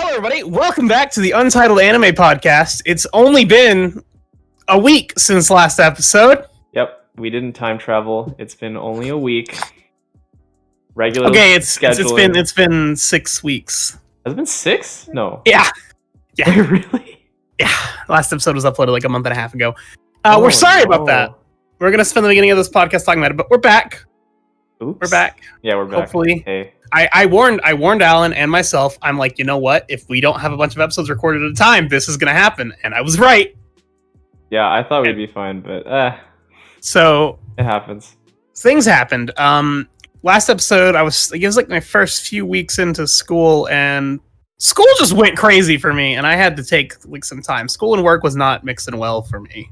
Hello, everybody. Welcome back to the Untitled Anime Podcast. It's only been a week since last episode. Yep, we didn't time travel. It's been only a week. Regular. Okay, it's been 6 weeks. Has it been 6? No. Yeah. Wait, really? Yeah. Last episode was uploaded like a month and a half ago. We're sorry about that. We're gonna spend the beginning of this podcast talking about it, but we're back. Oops. We're back. Yeah, we're back. Hopefully. Hey. I warned Alan and myself. I'm like, you know what? If we don't have a bunch of episodes recorded at a time, this is gonna happen, and I was right. Yeah, I thought we'd be fine, but so it happens. Things happened. Last episode, it was like my first few weeks into school, and school just went crazy for me, and I had to take like some time. School and work was not mixing well for me.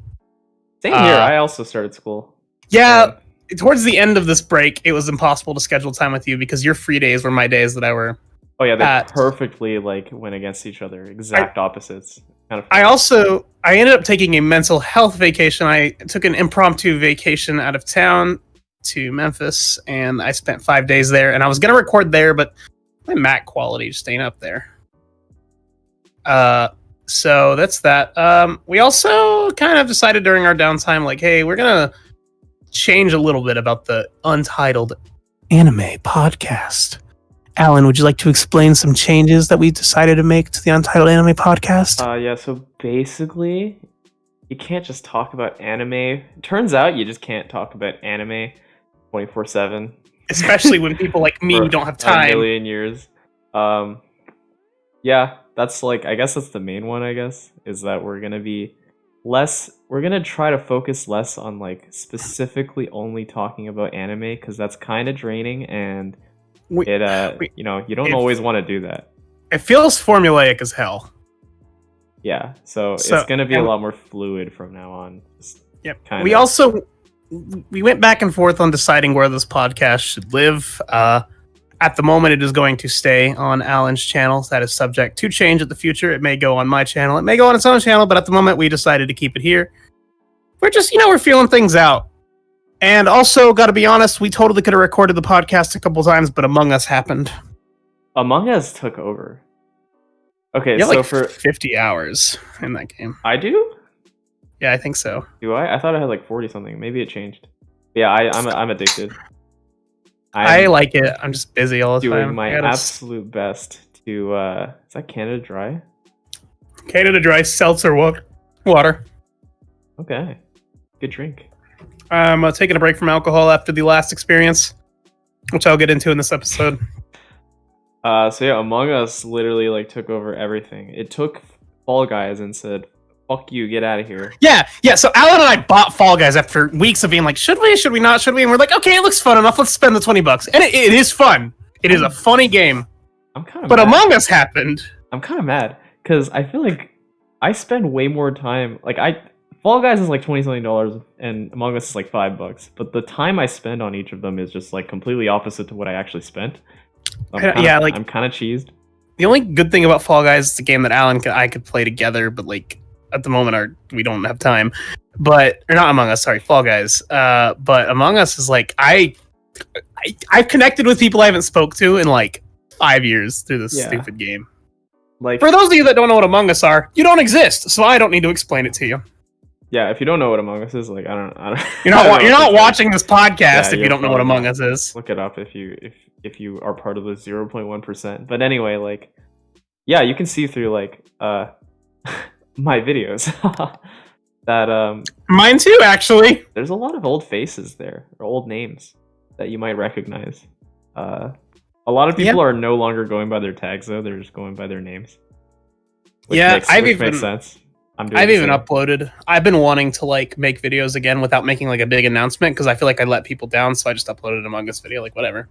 Same here. I also started school. Yeah. Towards the end of this break, it was impossible to schedule time with you because your free days were my days that I were. Oh yeah, they perfectly went against each other, exact opposites. Kind of. I ended up taking a mental health vacation. I took an impromptu vacation out of town to Memphis, and I spent 5 days there. And I was gonna record there, but my Mac quality just ain't up there. So that's that. We also kind of decided during our downtime, like, hey, we're gonna change a little bit about the Untitled Anime Podcast. Alan, would you like to explain some changes that we decided to make to the Untitled Anime Podcast? Yeah, so basically, you can't just talk about anime. Turns out you just can't talk about anime 24/7. Especially when people like me don't have time. A million years. Yeah, that's I guess that's the main one, is that we're going to be we're going to try to focus less on specifically only talking about anime, because that's kind of draining, and you don't always want to do that. It feels formulaic as hell. Yeah, so it's going to be a lot more fluid from now on. Yep. We went back and forth on deciding where this podcast should live. At the moment, it is going to stay on Alan's channel. That is subject to change in the future. It may go on my channel. It may go on its own channel, but at the moment, we decided to keep it here. We're just, we're feeling things out. And also, got to be honest, we totally could have recorded the podcast a couple times, but Among Us happened. Among Us took over. Okay, you so have for 50 hours in that game. I do? Yeah, I think so. Do I? I thought I had 40 something. Maybe it changed. Yeah, I'm addicted. I like it. I'm just busy all the time. Doing my absolute best to is that Canada Dry? Canada Dry seltzer water. Okay. Good drink. I'm taking a break from alcohol after the last experience, which I'll get into in this episode. So yeah, Among Us literally took over everything. It took Fall Guys and said, "Fuck you, get out of here." Yeah. So Alan and I bought Fall Guys after weeks of being like, "Should we? Should we not? Should we?" And we're like, "Okay, it looks fun enough. Let's spend the $20." And it is fun. It is a funny game. But mad. Among Us happened. I'm kind of mad because I feel like I spend way more time. Fall Guys is $20 something, and Among Us is $5. But the time I spend on each of them is just completely opposite to what I actually spent. I'm kind of cheesed. The only good thing about Fall Guys is the game that Alan and I could play together, but at the moment we don't have time. Or not Among Us, sorry, Fall Guys. But Among Us is I've connected with people I haven't spoke to in 5 years through this stupid game. For those of you that don't know what Among Us are, you don't exist, so I don't need to explain it to you. Yeah, if you don't know what Among Us is, I don't. You're not watching this podcast if you don't know what Among Us is. Look it up if you are part of the 0.1%. But anyway, you can see through my videos that mine too, actually. There's a lot of old faces there, or old names that you might recognize. A lot of people are no longer going by their tags though; they're just going by their names. Which makes sense. I've even uploaded. I've been wanting to make videos again without making a big announcement because I feel like I let people down, so I just uploaded an Among Us video, whatever.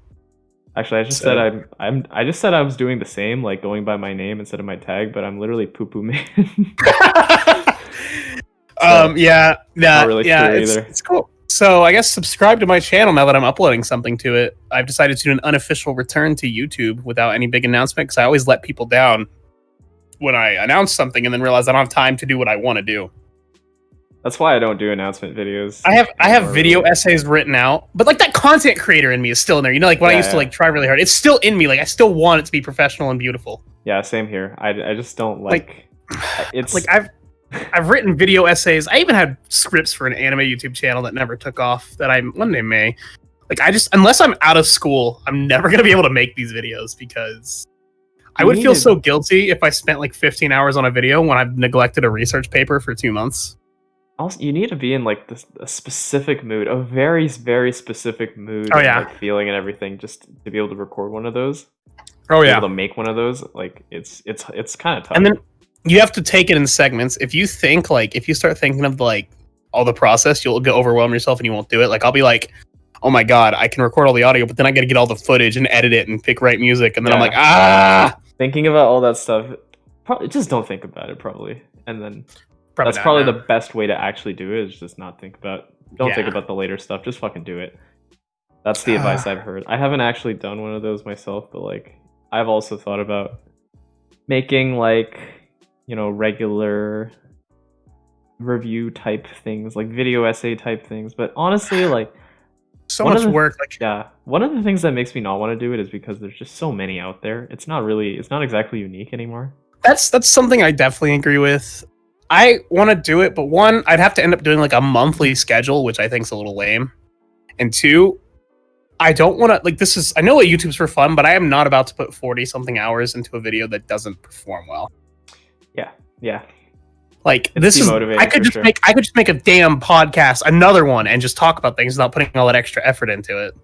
Actually, I just said I just said I was doing the same, going by my name instead of my tag, but I'm literally Poo Poo Man. Not really sure either. It's cool. So I guess subscribe to my channel now that I'm uploading something to it. I've decided to do an unofficial return to YouTube without any big announcement because I always let people down when I announce something and then realize I don't have time to do what I want to do. That's why I don't do announcement videos. I have video essays written out, but that content creator in me is still in there. When I used to try really hard, it's still in me. I still want it to be professional and beautiful. Yeah, same here. I just don't like it's like I've written video essays. I even had scripts for an anime YouTube channel that never took off that I one day may. Like I just, unless I'm out of school, I'm never going to be able to make these videos because I would feel so guilty if I spent like 15 hours on a video when I've neglected a research paper for 2 months. Also, you need to be in like a specific mood, a very, very specific mood, Oh, and, yeah. like feeling and everything, just to be able to record one of those. Oh Be yeah. able to make one of those, like it's kind of tough. And then you have to take it in segments. If you start thinking of like all the process, you'll get overwhelmed yourself and you won't do it. Like I'll be like, oh my god, I can record all the audio, but then I got to get all the footage and edit it and pick right music, and then I'm like, thinking about all that stuff. Probably just don't think about it. Probably, and then that's probably the best way to actually do it. Is just not think about. Don't think about the later stuff. Just fucking do it. That's the advice I've heard. I haven't actually done one of those myself, but like I've also thought about making like, you know, regular review type things, like video essay type things. But honestly, like so much work. Like one of the things that makes me not want to do it is because there's just so many out there. It's not exactly unique anymore. That's something I definitely agree with. I want to do it, but one, I'd have to end up doing like a monthly schedule, which I think is a little lame. And two, I don't want to like I know what YouTube's for fun, but I am not about to put 40 something hours into a video that doesn't perform well. Yeah. Like it's I could just make a damn podcast, another one, and just talk about things without putting all that extra effort into it.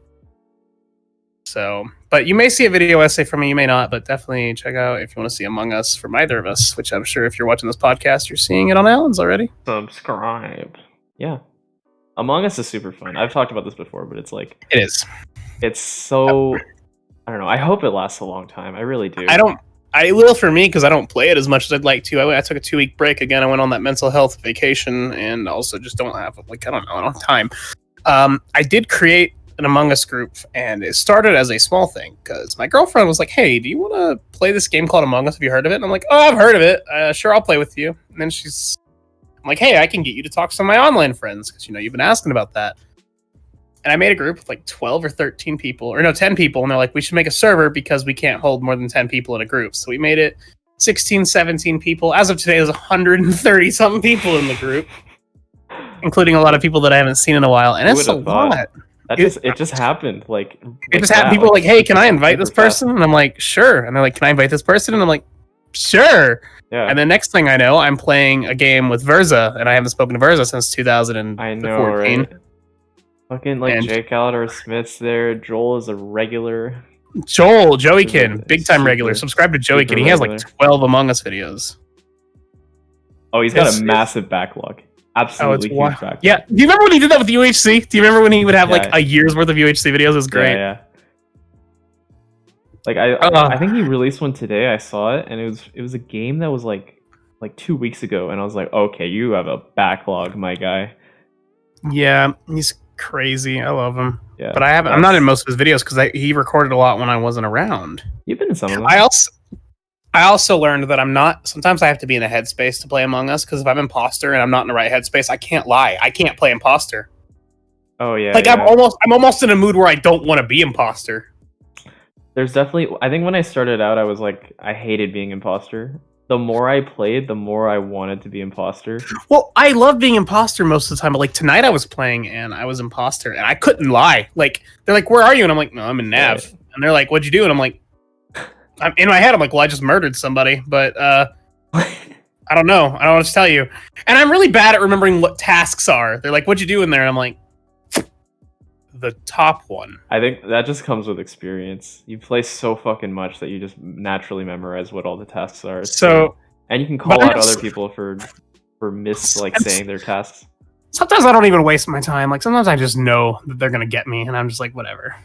So, but you may see a video essay from me, you may not, but definitely check out if you want to see Among Us from either of us, which I'm sure if you're watching this podcast, you're seeing it on Alan's already. Subscribe. Yeah. Among Us is super fun. I've talked about this before, but it's like... It is. It's so... I don't know. I hope it lasts a long time. I really do. I will for me, because I don't play it as much as I'd like to. I took a 2-week break again. I went on that mental health vacation, and also just don't have, like, I don't have time. I did create an Among Us group, and it started as a small thing, because my girlfriend was like, hey, do you want to play this game called Among Us? Have you heard of it? And I'm like, oh, I've heard of it. Sure, I'll play with you. And then I'm like, hey, I can get you to talk to some of my online friends, because, you've been asking about that. And I made a group with like 12 or 13 people, or no, 10 people. And they're like, we should make a server because we can't hold more than 10 people in a group. So we made it 16, 17 people. As of today, there's 130 something people in the group, including a lot of people that I haven't seen in a while. And it's a lot. It just happened. It just happened. People like, hey, can I invite this person? And I'm like, sure. And they're like, can I invite this person? And I'm like, sure. Yeah. And the next thing I know, I'm playing a game with Verza, and I haven't spoken to Verza since 2014. I know, right? Fucking Jake Alador Smith's there. Joel is a regular. Joeykin, big time regular. Subscribe to Joeykin. He has like 12 Among Us videos. Oh, he's got a massive backlog. Absolutely huge backlog. Yeah. Do you remember when he did that with UHC? Do you remember when he would have like a year's worth of UHC videos? It was great. Yeah. Like I think he released one today. I saw it, and it was a game that was like 2 weeks ago, and I was like, okay, you have a backlog, my guy. Yeah, he's crazy. I love him. Yeah, but I'm not in most of his videos because he recorded a lot when I wasn't around. You've been in some of them. I also learned that I'm not. Sometimes I have to be in a headspace to play Among Us, because if I'm imposter and I'm not in the right headspace, I can't lie. I can't play imposter. Oh yeah. Like I'm almost in a mood where I don't want to be imposter. There's definitely. I think when I started out, I was like, I hated being imposter. The more I played, the more I wanted to be imposter. Well, I love being imposter most of the time, but like tonight I was playing and I was imposter and I couldn't lie. Like they're like, "Where are you?" And I'm like, "No, I'm in Nav." Right. And they're like, "What'd you do?" And I'm like, I'm in my head. I'm like, "Well, I just murdered somebody," but I don't know. I don't want to tell you. And I'm really bad at remembering what tasks are. They're like, "What'd you do in there?" And I'm like, the top one. I think that just comes with experience. You play so fucking much that you just naturally memorize what all the tasks are. So and you can call out other people for saying their tasks. Sometimes I don't even waste my time. Like sometimes I just know that they're gonna get me, and I'm just like, whatever,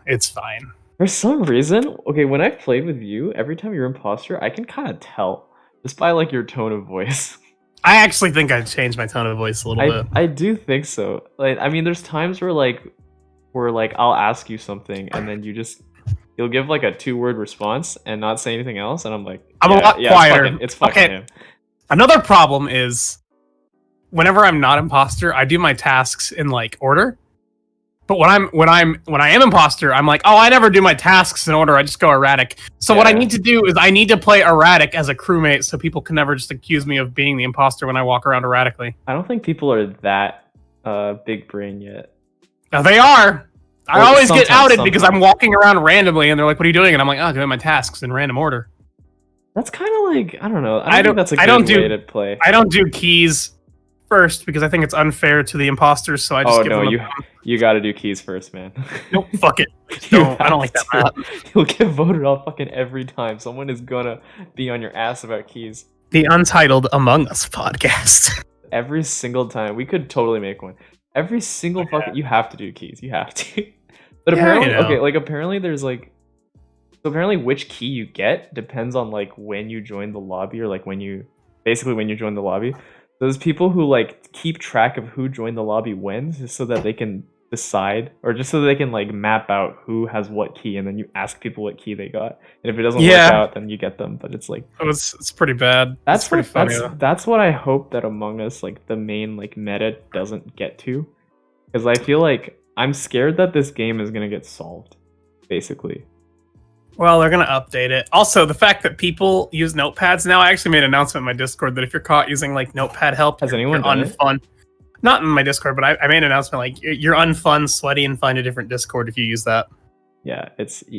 it's fine. For some reason, okay, when I've played with you, every time you're imposter, I can kind of tell just by like your tone of voice. I actually think I changed my tone of voice a little bit. I do think so. Like, I mean, there's times where I'll ask you something and then you'll give like a 2-word response and not say anything else, and I'm like, I'm a lot quieter. It's fucking him. Another problem is whenever I'm not imposter, I do my tasks in like order. But when I am imposter, I'm like, oh, I never do my tasks in order. I just go erratic. So what I need to do is I need to play erratic as a crewmate, so people can never just accuse me of being the imposter when I walk around erratically. I don't think people are that big brain yet. Now they are. I always get outed because I'm walking around randomly, and they're like, "What are you doing?" And I'm like, "Oh, doing my tasks in random order." That's kind of like, I don't know. I don't think that's a good way to play. I don't do keys first because I think it's unfair to the imposters. So I just give them you got to do keys first, man. Nope, fuck it. I don't like that map. You'll get voted off fucking every time. Someone is gonna be on your ass about keys. The Untitled Among Us podcast. Every single time. We could totally make one. Every single fucking... You have to do keys. You have to. But apparently... Okay, like, apparently there's, like... So apparently which key you get depends on, like, when you join the lobby, or, like, when you... Basically, when you join the lobby. Those people who, like, keep track of who joined the lobby when, just so that they can decide, or just so they can, like, map out who has what key, and then you ask people what key they got. And if it doesn't work out, then you get them. But it's, like... It's pretty bad. That's pretty funny. That's what I hope that Among Us, like, the main, like, meta doesn't get to. Because I feel like I'm scared that this game is going to get solved, basically. Well, they're going to update it. Also, the fact that people use notepads now, I actually made an announcement in my Discord that if you're caught using, like, notepad help, has anyone done unfun. Not in my Discord, but I made an announcement, like, you're unfun, sweaty, and find a different Discord if you use that. Yeah,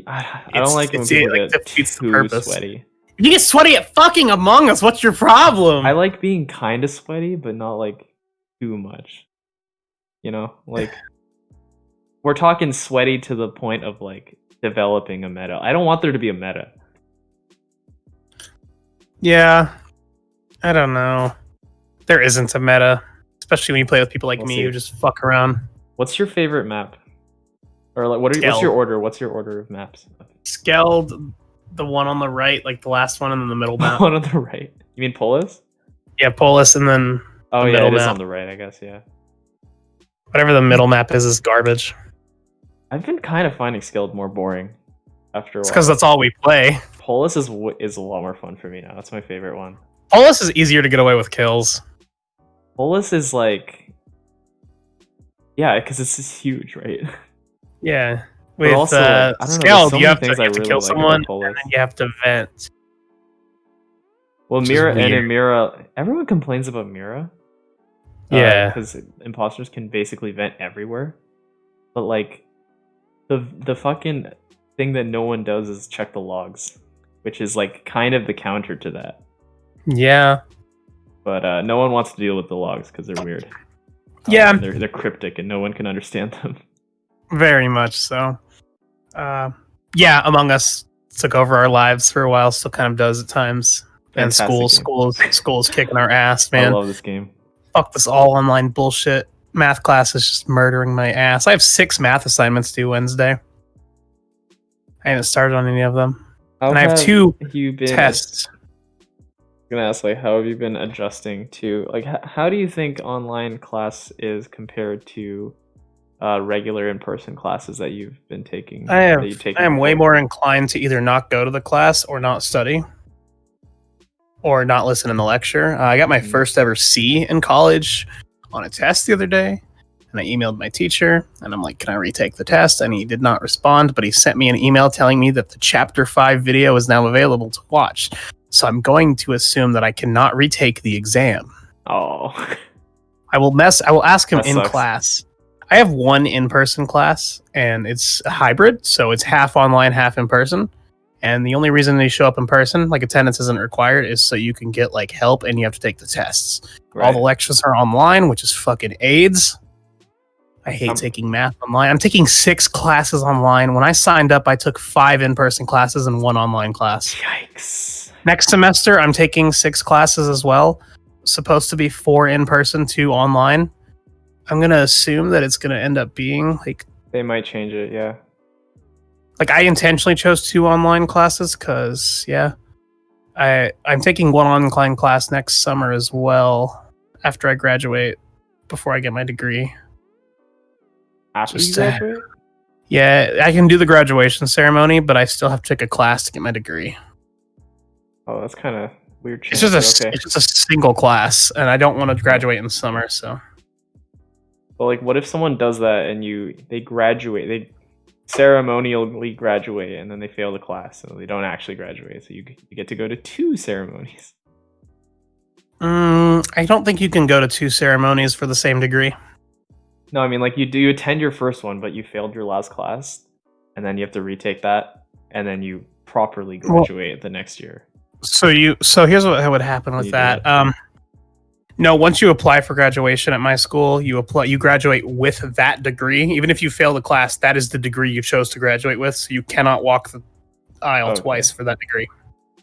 I don't like when people get too sweaty. You get sweaty at fucking Among Us, what's your problem? I like being kind of sweaty, but not, like, too much. You know, like, we're talking sweaty to the point of, like, developing a meta. I don't want there to be a meta. Yeah, I don't know. There isn't a meta, especially when you play with people like me who just fuck around. What's your favorite map? Or, like, what's your order? What's your order of maps? Skeld, the one on the right, like the last one, and then the middle map. The one on the right. You mean Polis? Yeah, Polis, and then the middle map. Is on the right, I guess. Yeah. Whatever the middle map is garbage. I've been kind of finding Skeld more boring after a while. It's because that's all we play. Polis is a lot more fun for me now. That's my favorite one. Polis is easier to get away with kills. Polis is like... Yeah, because it's just huge, right? Yeah. With also, Skeld, you have to kill someone, and then you have to vent. Well, Mira and Mira... Everyone complains about Mira. Yeah. Because imposters can basically vent everywhere. But, like, the fucking thing that no one does is check the logs. Which is, like, kind of the counter to that. Yeah. But no one wants to deal with the logs because they're weird. Yeah. They're cryptic and no one can understand them. Very much so. Yeah, Among Us took over our lives for a while, still kind of does at times. And school's kicking our ass, man. I love this game. Fuck this all online bullshit. Math class is just murdering my ass. I have 6 math assignments due Wednesday. I haven't started on any of them. And I have 2 tests. I'm gonna ask, like, how have you been adjusting to, like, how do you think online class is compared to regular in-person classes that you've been taking? I am way more inclined to either not go to the class or not study. Or not listen in the lecture. I got my first ever C in college on a test the other day, and I emailed my teacher, and I'm like, can I retake the test? And he did not respond, but he sent me an email telling me that the Chapter 5 video is now available to watch. So I'm going to assume that I cannot retake the exam. Oh. I will ask him in class. I have 1 in-person class, and it's a hybrid, so it's half online, half in person. And the only reason they show up in person, like attendance isn't required, is so you can get like help and you have to take the tests. Right. All the lectures are online, which is fucking AIDS. I hate taking math online. I'm taking 6 classes online. When I signed up, I took 5 in-person classes and 1 online class. Yikes. Next semester, I'm taking 6 classes as well. Supposed to be 4 in-person, 2 online. I'm going to assume that it's going to end up being like... They might change it, yeah. Like, I intentionally chose 2 online classes because, yeah, I'm taking 1 online class next summer as well after I graduate, before I get my degree. After you graduate? Yeah, I can do the graduation ceremony, but I still have to take a class to get my degree. Oh, that's kind of weird. It's just a single class, and I don't want to graduate in the summer, so. But like, what if someone does that and they graduate, they ceremonially graduate, and then they fail the class, so they don't actually graduate. So you get to go to 2 ceremonies. I don't think you can go to 2 ceremonies for the same degree. No, I mean, like, you attend your first one, but you failed your last class, and then you have to retake that, and then you properly graduate the next year. So here's what would happen with that. No, once you apply for graduation at my school, you graduate with that degree. Even if you fail the class, that is the degree you chose to graduate with. So you cannot walk the aisle twice for that degree.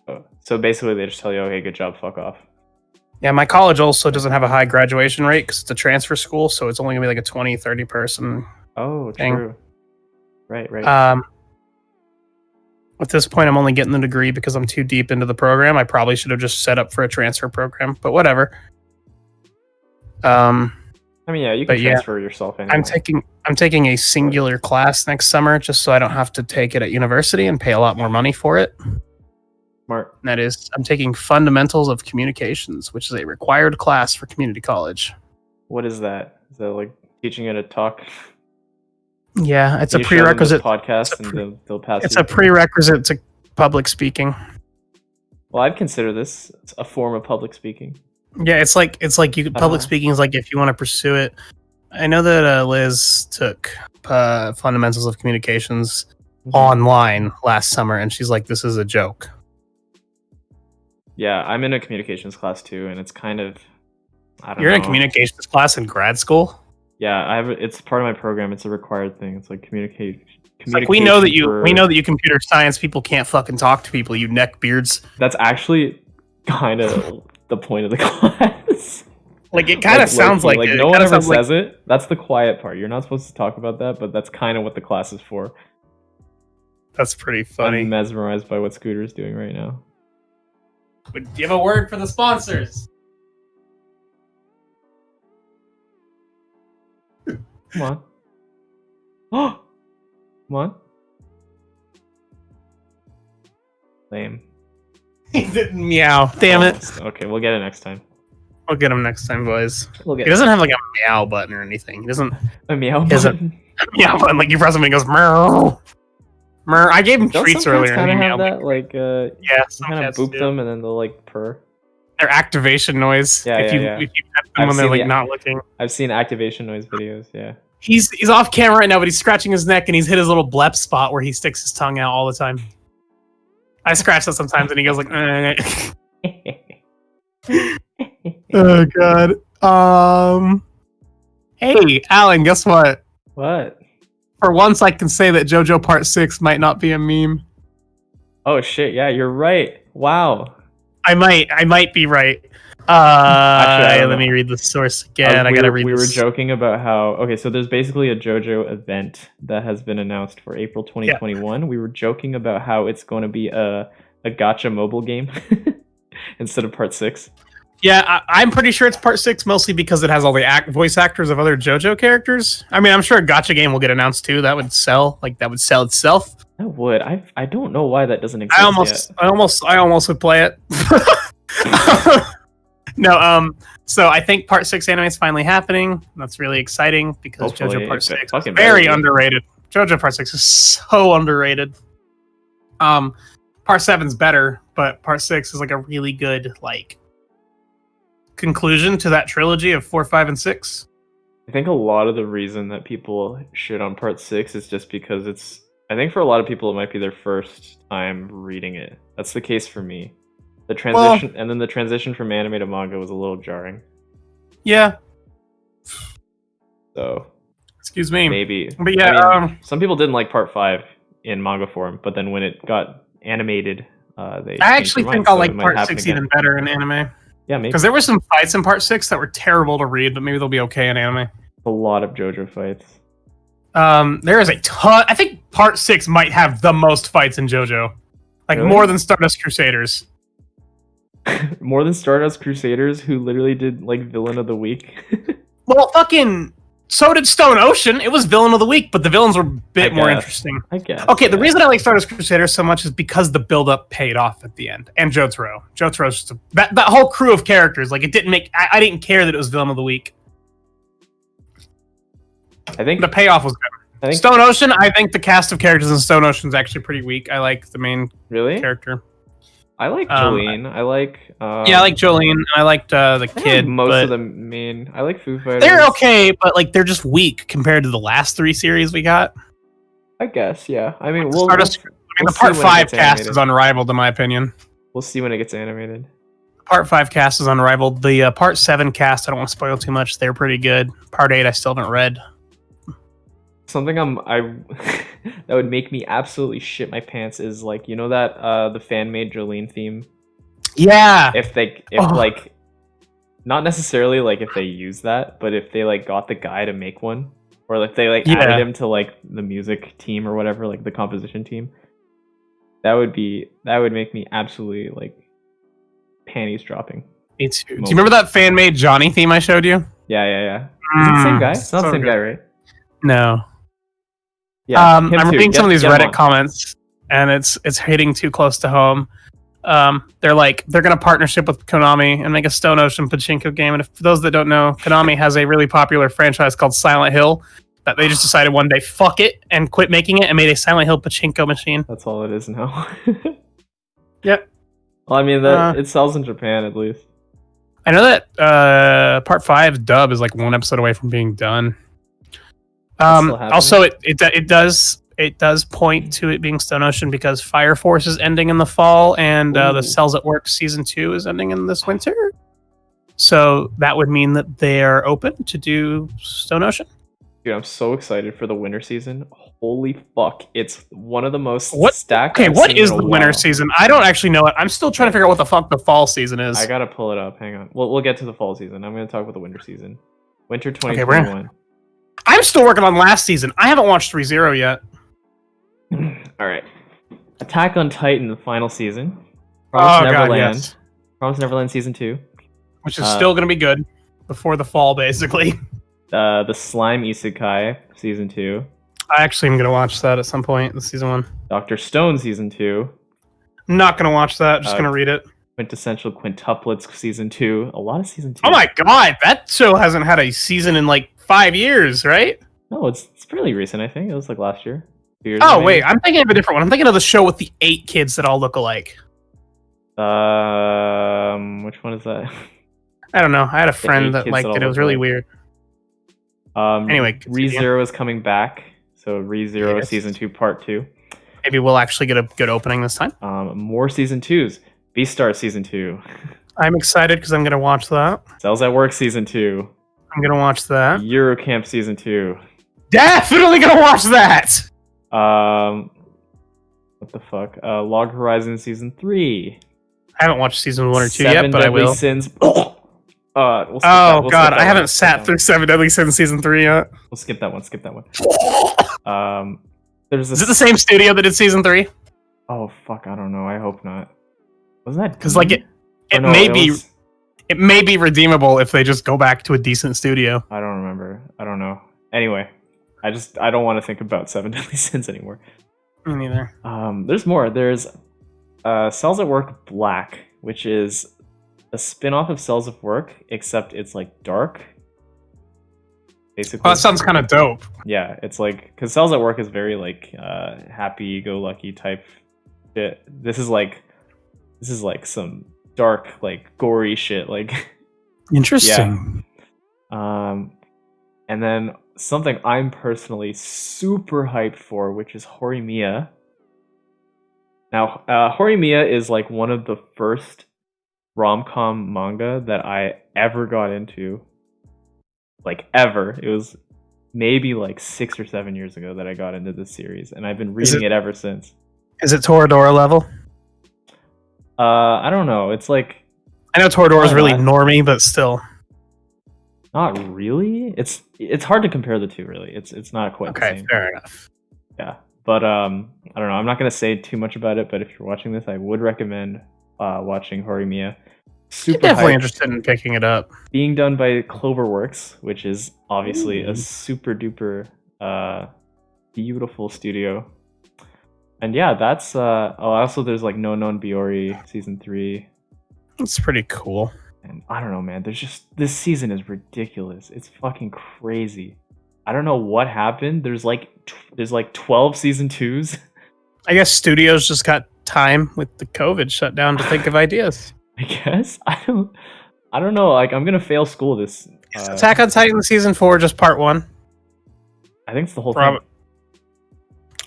Oh, so basically, they just tell you, "Okay, good job, fuck off." Yeah, my college also doesn't have a high graduation rate because it's a transfer school, so it's only gonna be like a 20, 30 person. Oh, thing. True. Right. At this point, I'm only getting the degree because I'm too deep into the program. I probably should have just set up for a transfer program, but whatever. I mean, yeah, you can transfer yourself anyway. I'm taking a singular class next summer just so I don't have to take it at university and pay a lot more money for it. Smart. And that is, I'm taking Fundamentals of Communications, which is a required class for community college. What is that? Is that like teaching you to talk? Yeah, it's a prerequisite podcast, and they'll pass. It's a prerequisite to public speaking. Well, I'd consider this a form of public speaking. Yeah, it's like public speaking is like if you want to pursue it. I know that Liz took Fundamentals of Communications online last summer, and she's like, "This is a joke." Yeah, I'm in a communications class too, and it's kind of You're in a communications class in grad school? Yeah, it's part of my program. It's a required thing. It's like communication. Like we know that you computer science people can't fucking talk to people, you neckbeards. That's actually kind of the point of the class. Like it kind of sounds like it. No one ever says it. That's the quiet part. You're not supposed to talk about that, but that's kind of what the class is for. That's pretty funny. I'm mesmerized by what Scooter's doing right now. Do you have a word for the sponsors? Come on. Oh! Come on. Lame. He didn't meow. Damn it. Okay, we'll get it next time. We'll get him next time, boys. He doesn't have like a meow button or anything. He doesn't. A meow button? A meow button. Like you press him and he goes meow. Meow. I gave him treats earlier. Kind of have that, like yeah, some kind of boop them and then they'll like purr. Their activation noise. Yeah, if you pet them when they're like not looking. I've seen activation noise videos. Yeah. He's off camera right now, but he's scratching his neck and he's hit his little blep spot where he sticks his tongue out all the time. I scratch that sometimes and he goes like. Oh god. Hey, Alan, guess what? What? For once, I can say that JoJo Part 6 might not be a meme. Oh shit! Yeah, you're right. Wow. I might be right. Actually, let me read the source again. We were joking about how so there's basically a JoJo event that has been announced for April 2021. Yeah. We were joking about how it's going to be a gacha mobile game instead of Part 6. Yeah, I'm pretty sure it's Part 6, mostly because it has all the voice actors of other JoJo characters. I mean, I'm sure a gacha game will get announced too. That would sell. Like that would sell itself. That would. I don't know why that doesn't exist I almost would play it. No, so I think Part 6 anime is finally happening. That's really exciting because hopefully, JoJo Part 6 is very underrated. JoJo Part 6 is so underrated. Part 7's better, but Part 6 is like a really good like conclusion to that trilogy of 4, 5, and 6. I think a lot of the reason that people shit on Part 6 is just because I think for a lot of people it might be their first time reading it. That's the case for me. The transition and then the transition from anime to manga was a little jarring. Yeah. So, excuse me. Maybe. But yeah, some people didn't like Part 5 in manga form, but then when it got animated, I actually think I'll like Part 6 even better in anime. Yeah, maybe. Because there were some fights in Part 6 that were terrible to read, but maybe they'll be okay in anime. A lot of JoJo fights. There is a ton. I think Part 6 might have the most fights in JoJo. Like, really? More than Stardust Crusaders. More than Stardust Crusaders, who literally did, like, Villain of the Week? Well, fucking... So did Stone Ocean. It was Villain of the Week, but the villains were a bit more interesting. I guess. Okay, the reason I like Stardust Crusaders so much is because the build-up paid off at the end. And Jotaro. Jotaro's just that whole crew of characters. Like, it didn't make... I didn't care that it was Villain of the Week. I think the payoff was good. I think Stone Ocean, I think the cast of characters in Stone Ocean is actually pretty weak. I like the main really. character. I like Jolene. I like. Yeah, I like Jolene. I liked the kid. Most of the main. I like Foo Fighters. They're okay, but like they're just weak compared to the last 3 series we got. I guess, yeah. I mean, the part 5 cast is unrivaled in my opinion. We'll see when it gets animated. Part 5 cast is unrivaled. The part 7 cast, I don't want to spoil too much. They're pretty good. Part 8, I still haven't read. Something that would make me absolutely shit my pants is like, you know that the fan made Jolene theme. Yeah. Like, not necessarily like if they use that, but if they like got the guy to make one, or like they like added him to like the music team or whatever, like the composition team, that would make me absolutely like panties dropping. Me too. Do you remember that fan made Johnny theme I showed you? Yeah. Is it the same guy? It's not the same guy, right? No. Yeah, I'm reading some of these Reddit comments, and it's hitting too close to home. They're gonna partnership with Konami and make a Stone Ocean pachinko game. And for those that don't know, Konami has a really popular franchise called Silent Hill that they just decided one day, fuck it, and quit making it and made a Silent Hill pachinko machine. That's all it is now. Yep. Well, I mean, it sells in Japan at least. I know that part 5 dub is like 1 episode away from being done. Also, it does point to it being Stone Ocean because Fire Force is ending in the fall, and the Cells at Work season 2 is ending in this winter. So that would mean that they are open to do Stone Ocean. Dude, I'm so excited for the winter season. Holy fuck! It's one of the most stacked. Okay, what is the winter season? I don't actually know it. I'm still trying to figure out what the fuck the fall season is. I gotta pull it up. Hang on. We'll get to the fall season. I'm gonna talk about the winter season. Winter 2021. I'm still working on last season. I haven't watched 3-0 yet. All right. Attack on Titan, the final season. Promised Neverland. Yes. Promised Neverland season 2, which is still going to be good before the fall, basically. The Slime Isekai season 2. I actually am going to watch that at some point in season 1. Dr. Stone season 2. Not going to watch that. Just going to read it. Quintessential Quintuplets season 2. A lot of season 2. Oh my god, that show hasn't had a season in like 5 years, right? No, it's fairly recent. I think it was like last year. 2 years ago, wait, I'm thinking of a different one. I'm thinking of the show with the 8 kids that all look alike. Which one is that? I don't know. I had a friend that liked it. It was really weird. Anyway, ReZero is coming back. So ReZero season 2 part 2. Maybe we'll actually get a good opening this time. More season 2s. Beastar season 2. I'm excited because I'm going to watch that. Cells at Work season 2. I'm going to watch that. Eurocamp season 2. Definitely going to watch that! What the fuck? Log Horizon season 3. I haven't watched season 1 or 2 yet, but I will. Sins. God, I haven't sat through 7 Deadly Sins season 3 yet. We'll skip that one. Is it the same studio that did season 3? Oh fuck, I don't know. I hope not. Wasn't that? Because like it may be redeemable if they just go back to a decent studio. I don't remember. I don't know. Anyway, I don't want to think about 7 Deadly Sins anymore. Me neither. There's more. There's Cells at Work Black, which is a spin-off of Cells at Work, except it's like dark. Basically. Well, that sounds kind of dope. Yeah, it's like because Cells at Work is very like happy-go-lucky type shit. This is like some dark, like gory shit. Like interesting. Yeah. And then something I'm personally super hyped for, which is Horimiya. Now, Horimiya is like one of the first rom-com manga that I ever got into. Like ever. It was maybe like 6 or 7 years ago that I got into this series, and I've been reading it ever since. Is it Toradora level? I don't know. It's like I know Toradora is really normie, but still. Not really. It's hard to compare the two, really. It's not quite the same. Okay, fair enough. Yeah, but I don't know. I'm not gonna say too much about it. But if you're watching this, I would recommend watching Horimiya. Super definitely interested in picking it up. Being done by Cloverworks, which is obviously a super duper beautiful studio. And yeah, that's also there's like No Non Biori season 3. That's pretty cool. And I don't know, man. There's just this season is ridiculous. It's fucking crazy. I don't know what happened. There's like 12 season 2s. I guess studios just got time with the COVID shutdown to think of ideas. I guess I don't know. Like I'm gonna fail school this. Is Attack on Titan season 4 just part 1? I think it's the whole thing.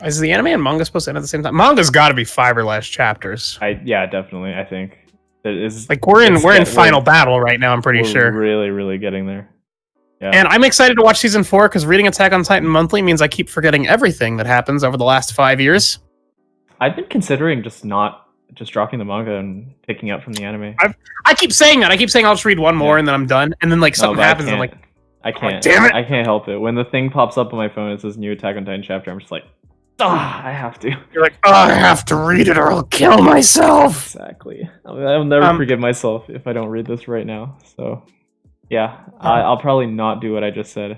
Is the anime and manga supposed to end at the same time? Manga's got to be 5 or less chapters. Yeah, definitely. I think it is. Like we're in final battle right now. I'm pretty sure. Really, really getting there. Yeah. And I'm excited to watch season 4 because reading Attack on Titan monthly means I keep forgetting everything that happens over the last 5 years. I've been considering just dropping the manga and picking up from the anime. I keep saying that. I keep saying I'll just read one more and then I'm done. And then like something happens and I'm like, I can't. Damn it! I can't help it. When the thing pops up on my phone, it says new Attack on Titan chapter. I'm just like, I have to. You're like, I have to read it or I'll kill myself. Exactly. I'll never forgive myself if I don't read this right now. So, yeah, I'll probably not do what I just said.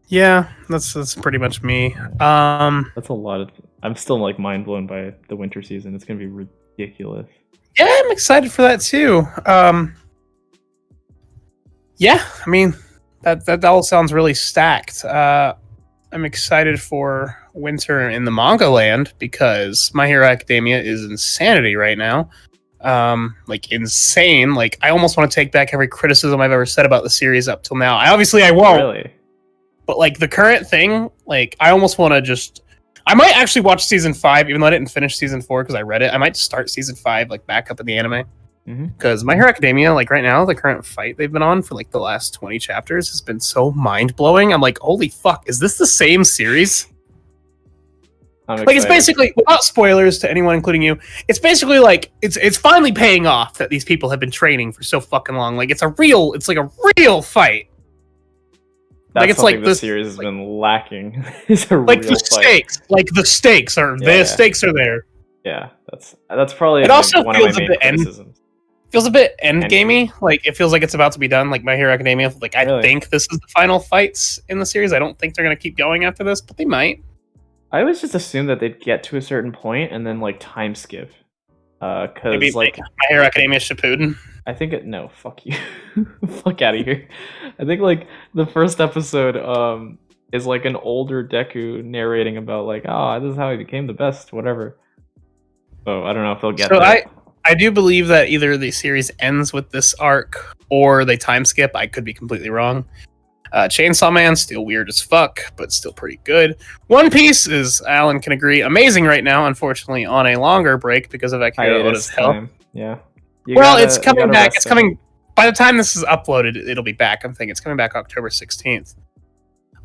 Yeah, that's pretty much me. That's a lot of. I'm still like mind blown by the winter season. It's gonna be ridiculous. Yeah, I'm excited for that too. Yeah, I mean that all sounds really stacked. I'm excited for winter in the manga land because My Hero Academia is insanity right now. Like insane. Like I almost want to take back every criticism I've ever said about the series up till now. I won't. Really? But like the current thing, like I almost want to I might actually watch season 5, even though I didn't finish season 4 because I read it. I might start season 5 like back up in the anime. Because My Hero Academia, like right now, the current fight they've been on for like the last 20 chapters has been so mind-blowing. I'm like, holy fuck, is this the same series? Like it's basically, without spoilers to anyone including you, it's basically like it's finally paying off that these people have been training for so fucking long. Like it's like a real fight. That's like it's something like the series has been lacking. Is a like real the fight. stakes. Like the stakes are stakes are there. Yeah, that's probably it also one of my main criticisms. Feels a bit endgamey. Like it feels like it's about to be done. Like My Hero Academia. Like I think this is the final fights in the series. I don't think they're gonna keep going after this, but they might. I always just assumed that they'd get to a certain point and then like time skip. Cause maybe like My Hero Academia Shippuden. I think no, fuck you. Fuck out of here. I think like the first episode is like an older Deku narrating about like, this is how he became the best, whatever. So I don't know if they'll get there. I do believe that either the series ends with this arc or they time skip. I could be completely wrong. Chainsaw Man, still weird as fuck, but still pretty good. One Piece is, Alan can agree, amazing right now, unfortunately on a longer break because of Akira Oda's health. Yeah. It's coming back. It's coming. By the time this is uploaded, it'll be back. I'm thinking it's coming back October 16th.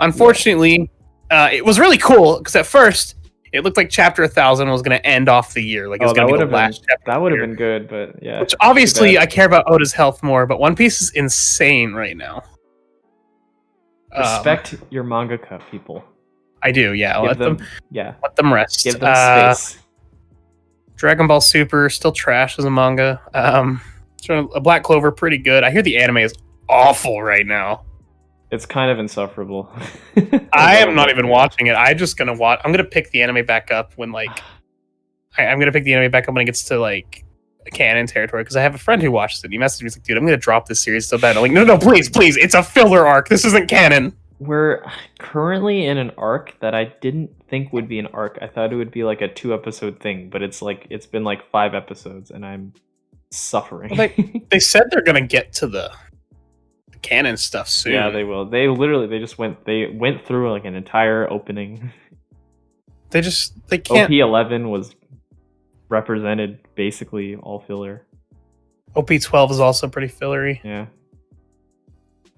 Unfortunately, it was really cool because at first it looked like Chapter 1000 was going to end off the year. Like it was going to be the last chapter. That would have been good, but yeah. Which obviously I care about Oda's health more, but One Piece is insane right now. Respect your mangaka, people. I do, yeah. Let them rest. Give them space. Dragon Ball Super still trash as a manga. A Black Clover pretty good. I hear the anime is awful right now. It's kind of insufferable. I am not even watching it. I'm just gonna watch. I'm gonna pick the anime back up when I'm gonna pick the anime back up when it gets to like canon territory because I have a friend who watches it. He messaged me, he's like, "Dude, I'm gonna drop this series so bad." I'm like, "No, please, it's a filler arc. This isn't canon." We're currently in an arc that I didn't think would be an arc. I thought it would be like a 2-episode thing, but it's been like 5 episodes, and I'm suffering. Well, they said they're gonna get to the canon stuff soon. Yeah, they will. They went through like an entire opening. They can't. OP-11 was represented basically all filler. OP-12 is also pretty fillery. Yeah.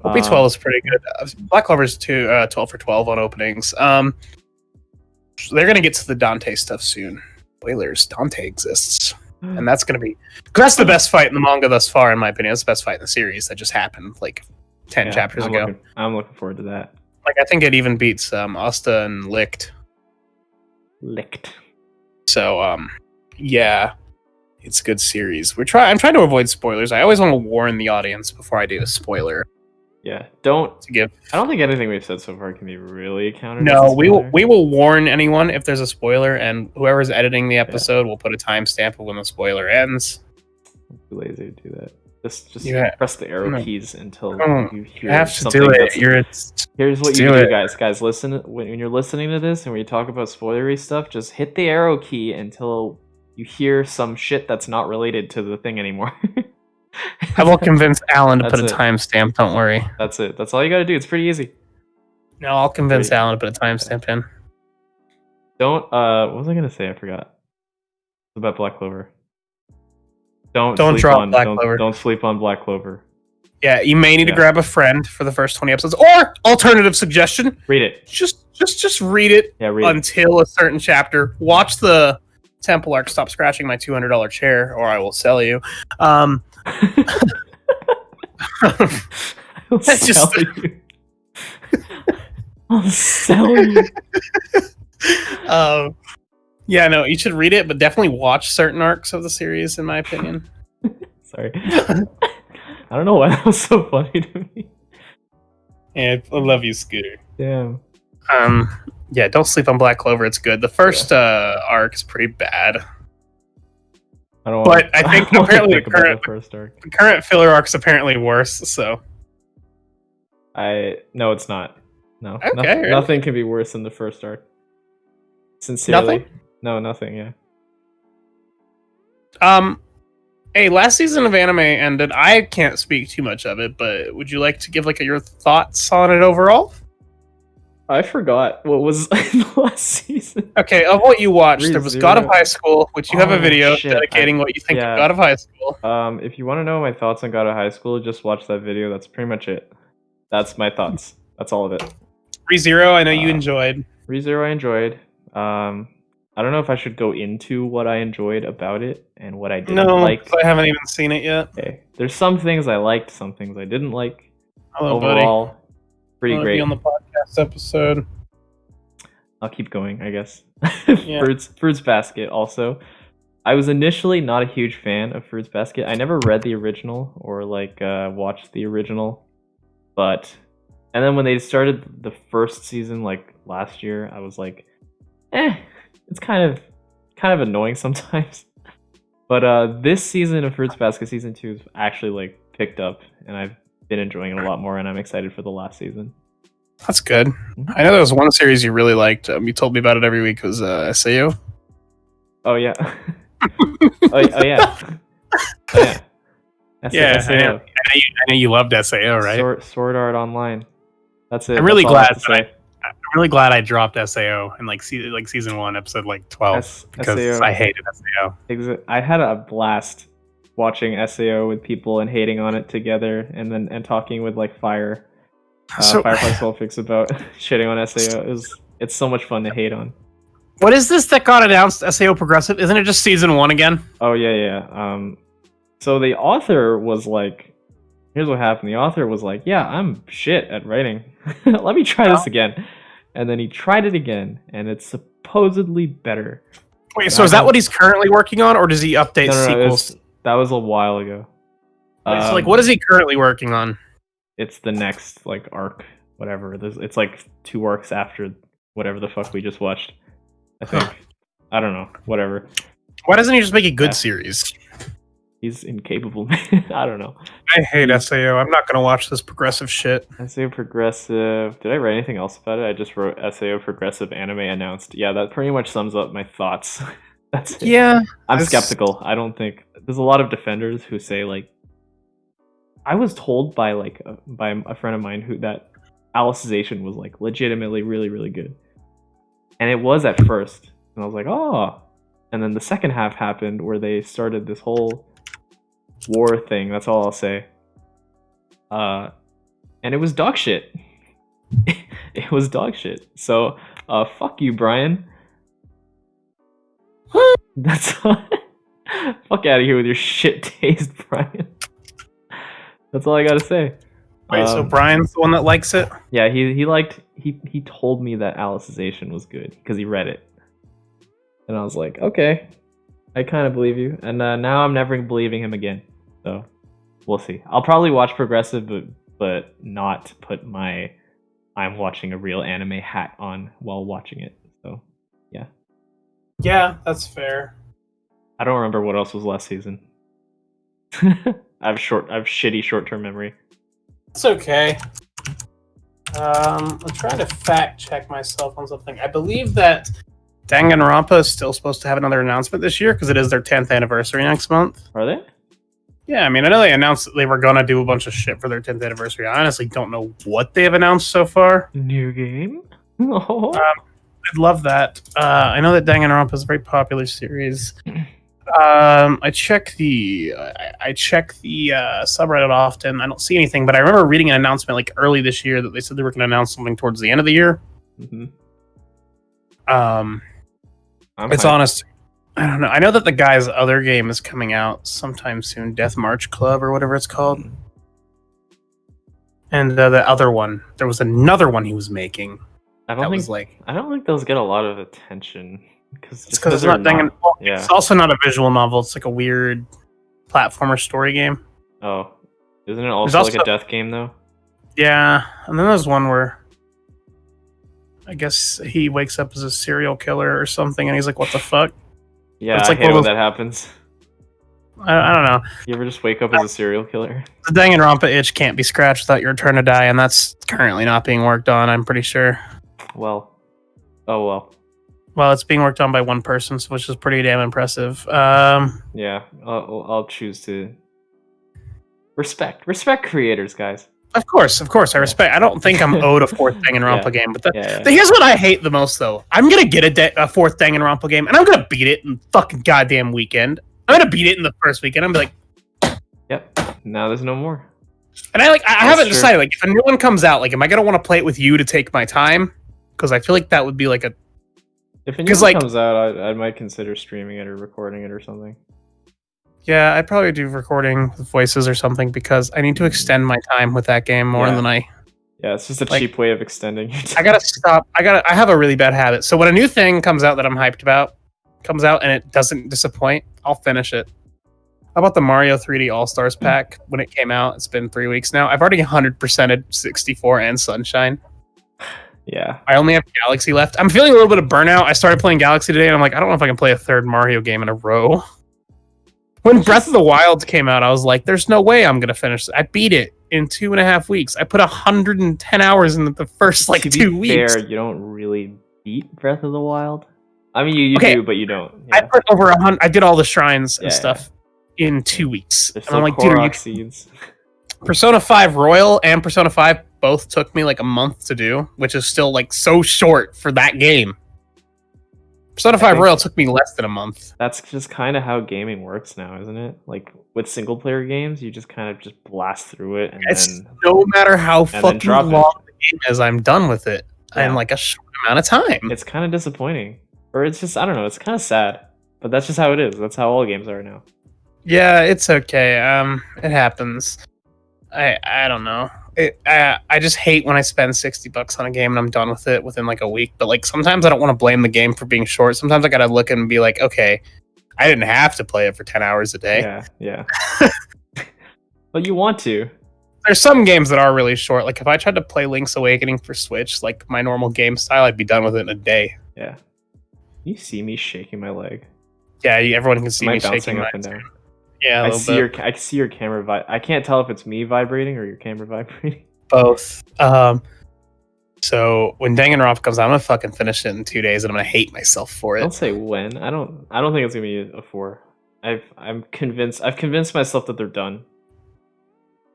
OP-12 is pretty good. Black Clover's 12 for 12 on openings. They're gonna get to the Dante stuff soon. Spoilers, Dante exists. And that's gonna be that's the best fight in the manga thus far, in my opinion. It's the best fight in the series that just happened like 10 chapters ago. I'm looking forward to that. Like I think it even beats Asta and Licht. So yeah. It's a good series. I'm trying to avoid spoilers. I always want to warn the audience before I do a spoiler. Yeah, I don't think anything we've said so far can be really accounted. No, we will warn anyone if there's a spoiler, and whoever's editing the episode will put a timestamp of when the spoiler ends. I'm too lazy to do that. Just Yeah. press the arrow No. keys until Oh, you you hear have to something do it. that's... Here's what you do do, it. guys. Guys, listen. When you're listening to this and we talk about spoilery stuff, just hit the arrow key until you hear some shit that's not related to the thing anymore. I will convince Alan to put a That's it. timestamp. Don't worry. That's it. That's all you gotta do. It's pretty easy. No, I'll convince Great. Alan to put a timestamp in. Don't. What was I gonna say? I forgot. About Black Clover. Don't sleep drop on Black Clover. Don't sleep on Black Clover. Yeah, you may need to grab a friend for the first 20 episodes, or alternative suggestion: Read it. just read it until a certain chapter. Watch the Temple arc. Stop scratching my $200 chair, or I will sell you. That's just. I'll sell you. Yeah, no, you should read it, but definitely watch certain arcs of the series, in my opinion. Sorry. I don't know why that was so funny to me. Yeah, I love you, Scooter. Damn. Yeah, don't sleep on Black Clover. It's good. The first arc is pretty bad. I don't. But I think apparently the first arc. The current filler arc's apparently worse. So. No, it's not. No. Okay. Nothing can be worse than the first arc. Sincerely. Nothing? No, nothing. Yeah. Hey, last season of anime ended. I can't speak too much of it, but would you like to give your thoughts on it overall? I forgot what was in the last season. Okay, of what you watched, there was God of High School, which you have a video dedicating what you think of God of High School. If you want to know my thoughts on God of High School, just watch that video. That's pretty much it. That's my thoughts. That's all of it. ReZero, I know you enjoyed. ReZero, I enjoyed. I don't know if I should go into what I enjoyed about it and what I didn't like. No, I haven't even seen it yet. Okay. There's some things I liked, some things I didn't like. Hello, overall, buddy. Pretty great. Be on the podcast episode. I'll keep going, I guess. Yeah. Fruits Basket also. I was initially not a huge fan of Fruits Basket. I never read the original or watched the original. And then when they started the first season last year, I was like, it's kind of annoying sometimes. But this season of Fruits Basket season 2 is actually picked up, and I've been enjoying it a lot more, and I'm excited for the last season. That's good. I know there was one series you really liked. You told me about it every week. It was SAO. Oh yeah. oh yeah. Oh, yeah. Yeah, SAO. I know you loved SAO, right? Sword Art Online. That's it. I'm really That's glad. I'm really glad I dropped SAO in season 1, episode 12, because SAO. I hated SAO. I had a blast watching SAO with people and hating on it together, and talking with Firefly Sulfix about shitting on SAO. It's so much fun to hate on. What is this that got announced? SAO Progressive? Isn't it just season 1 again? Oh yeah. So the author was here's what happened. The author was yeah, I'm shit at writing. Let me try this again. And then he tried it again, and it's supposedly better. Wait, so is that what he's currently working on, or does he update sequels? That was a while ago. So what is he currently working on? It's the next arc, whatever. It's 2 arcs after whatever the fuck we just watched. I think. I don't know. Whatever. Why doesn't he just make a good series? He's incapable. I don't know. I hate SAO. I'm not gonna watch this progressive shit. SAO Progressive. Did I write anything else about it? I just wrote SAO Progressive Anime announced. Yeah, that pretty much sums up my thoughts. That's it. Yeah. I'm skeptical. I don't think there's a lot of defenders who say I was told by a friend of mine that Alicization was legitimately really, really good. And it was at first. And I was like, oh. And then the second half happened where they started this whole war thing. That's all I'll say. And it was dog shit. It was dog shit. So, fuck you, Brian. That's all. Fuck out of here with your shit taste, Brian. That's all I gotta say. Wait, so Brian's the one that likes it? Yeah, he told me that Alicization was good because he read it. And I was like, okay, I kind of believe you. And now I'm never believing him again. So we'll see. I'll probably watch Progressive, but not put my I'm watching a real anime hat on while watching it. So yeah. Yeah, that's fair. I don't remember what else was last season. I have shitty short-term memory. It's okay. I'm trying to fact check myself on something. I believe that Danganronpa is still supposed to have another announcement this year because it is their 10th anniversary next month. Are they? Yeah, I mean, I know they announced that they were going to do a bunch of shit for their 10th anniversary. I honestly don't know what they have announced so far. New game? Oh. I'd love that. I know that Danganronpa is a very popular series. I check the subreddit often. I don't see anything, but I remember reading an announcement like early this year that they said they were going to announce something towards the end of the year. Mm-hmm. It's honest. I don't know. I know that the guy's other game is coming out sometime soon, Death March Club or whatever it's called. And the other one, there was another one he was making. I don't think those get a lot of attention because it's not Danganronpa. Yeah. It's also not a visual novel. It's like a weird platformer story game. Oh, isn't it also like a death game though? Yeah, and then there's one where I guess he wakes up as a serial killer or something, and he's like, "What the fuck?" Yeah, I hate when that happens. I don't know. You ever just wake up as a serial killer? The Danganronpa itch can't be scratched without your turn to die, and that's currently not being worked on, I'm pretty sure. Well. Oh, well. Well, it's being worked on by one person, which is pretty damn impressive. Yeah, I'll choose to respect creators, guys. Of course, I respect. I don't think I'm owed a fourth Danganronpa game, but here's what I hate the most, though. I'm gonna get a fourth Danganronpa game, and I'm gonna beat it in fucking goddamn weekend. I'm gonna beat it in the first weekend. I'm gonna be like, yep. Now there's no more. And I haven't decided. Like, if a new one comes out, like, am I gonna want to play it with you to take my time? Because I feel like that would be like a. If a new one comes out, I might consider streaming it or recording it or something. Yeah, I'd probably do recording with voices or something because I need to extend my time with that game more than I. Yeah, it's just a cheap way of extending your time. I gotta stop. I have a really bad habit. So when a new thing comes out that I'm hyped about comes out and it doesn't disappoint, I'll finish it. How about the Mario 3D All-Stars pack when it came out? It's been 3 weeks now. I've already 100%ed 64 and Sunshine. Yeah. I only have Galaxy left. I'm feeling a little bit of burnout. I started playing Galaxy today and I'm like, I don't know if I can play a third Mario game in a row. When Breath of the Wild came out, I was like, there's no way I'm going to finish this. I beat it in 2.5 weeks. I put 110 hours in the first 2 weeks. Fair, you don't really beat Breath of the Wild. I mean, you do, but you don't. Yeah. I put over 100. I did all the shrines and stuff in 2 weeks. There's and I'm like, dude, seeds. Persona 5 Royal and Persona 5 both took me like a month to do, which is still like so short for that game. Persona 5 Royal took me less than a month. That's just kind of how gaming works now, isn't it? Like with single player games, you just kind of just blast through it, and then no matter how fucking long the game is, I'm done with it in like a short amount of time. It's kind of disappointing, or it's just, I don't know, it's kind of sad, but that's just how it is. That's how all games are now. Yeah, it's okay. It happens. I don't know. I just hate when I spend $60 on a game and I'm done with it within like a week. But like sometimes I don't want to blame the game for being short. Sometimes I gotta look and be like, okay, I didn't have to play it for 10 hours a day. Yeah. But you want to. There's some games that are really short. Like if I tried to play Link's Awakening for Switch, like my normal game style, I'd be done with it in a day. Yeah. You see me shaking my leg. Yeah, everyone can see me shaking up and down. Yeah, I see your camera. I can't tell if it's me vibrating or your camera vibrating. Both. So when Danganronpa comes out, I'm gonna fucking finish it in 2 days, and I'm gonna hate myself for it. Don't say when. I don't think it's gonna be a 4. I've convinced myself that they're done.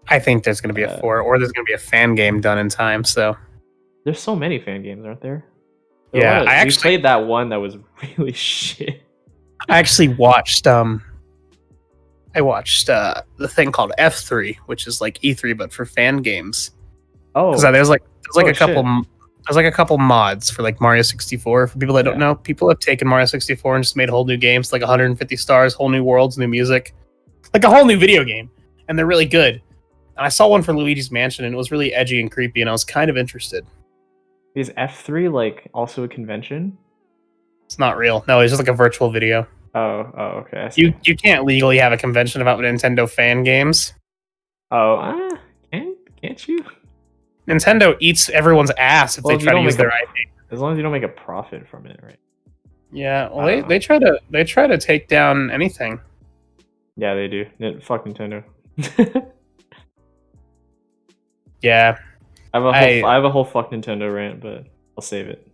I think there's gonna be a 4, or there's gonna be a fan game done in time. So there's so many fan games, aren't there? Yeah, I actually played that one that was really shit. I actually watched I watched the thing called F3, which is like E3 but for fan games. Oh, because there's a couple mods for like Mario 64. For people that don't know, people have taken Mario 64 and just made whole new games, like 150 stars, whole new worlds, new music, like a whole new video game, and they're really good. And I saw one for Luigi's Mansion, and it was really edgy and creepy, and I was kind of interested. Is F3 like also a convention? It's not real. No, it's just like a virtual video. Oh, okay. You can't legally have a convention about Nintendo fan games. Oh, can't you? Nintendo eats everyone's ass if they try to use their IP. As long as you don't make a profit from it, right? Yeah, well, they try to take down anything. Yeah, they do. Fuck Nintendo. Yeah. I have a whole fuck Nintendo rant, but I'll save it.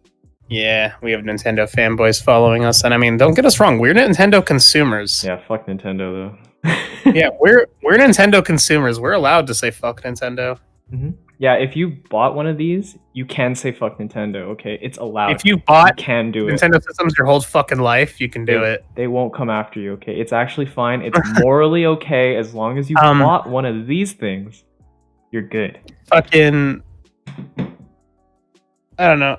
Yeah, we have Nintendo fanboys following us, and I mean, don't get us wrong, we're Nintendo consumers. Yeah, fuck Nintendo though. Yeah, we're Nintendo consumers. We're allowed to say fuck Nintendo. Mm-hmm. Yeah, if you bought one of these, you can say fuck Nintendo. Okay, it's allowed. If you bought can do Nintendo systems your whole fucking life, you can do it. They won't come after you. Okay, it's actually fine. It's morally okay as long as you bought one of these things. You're good. Fucking, I don't know.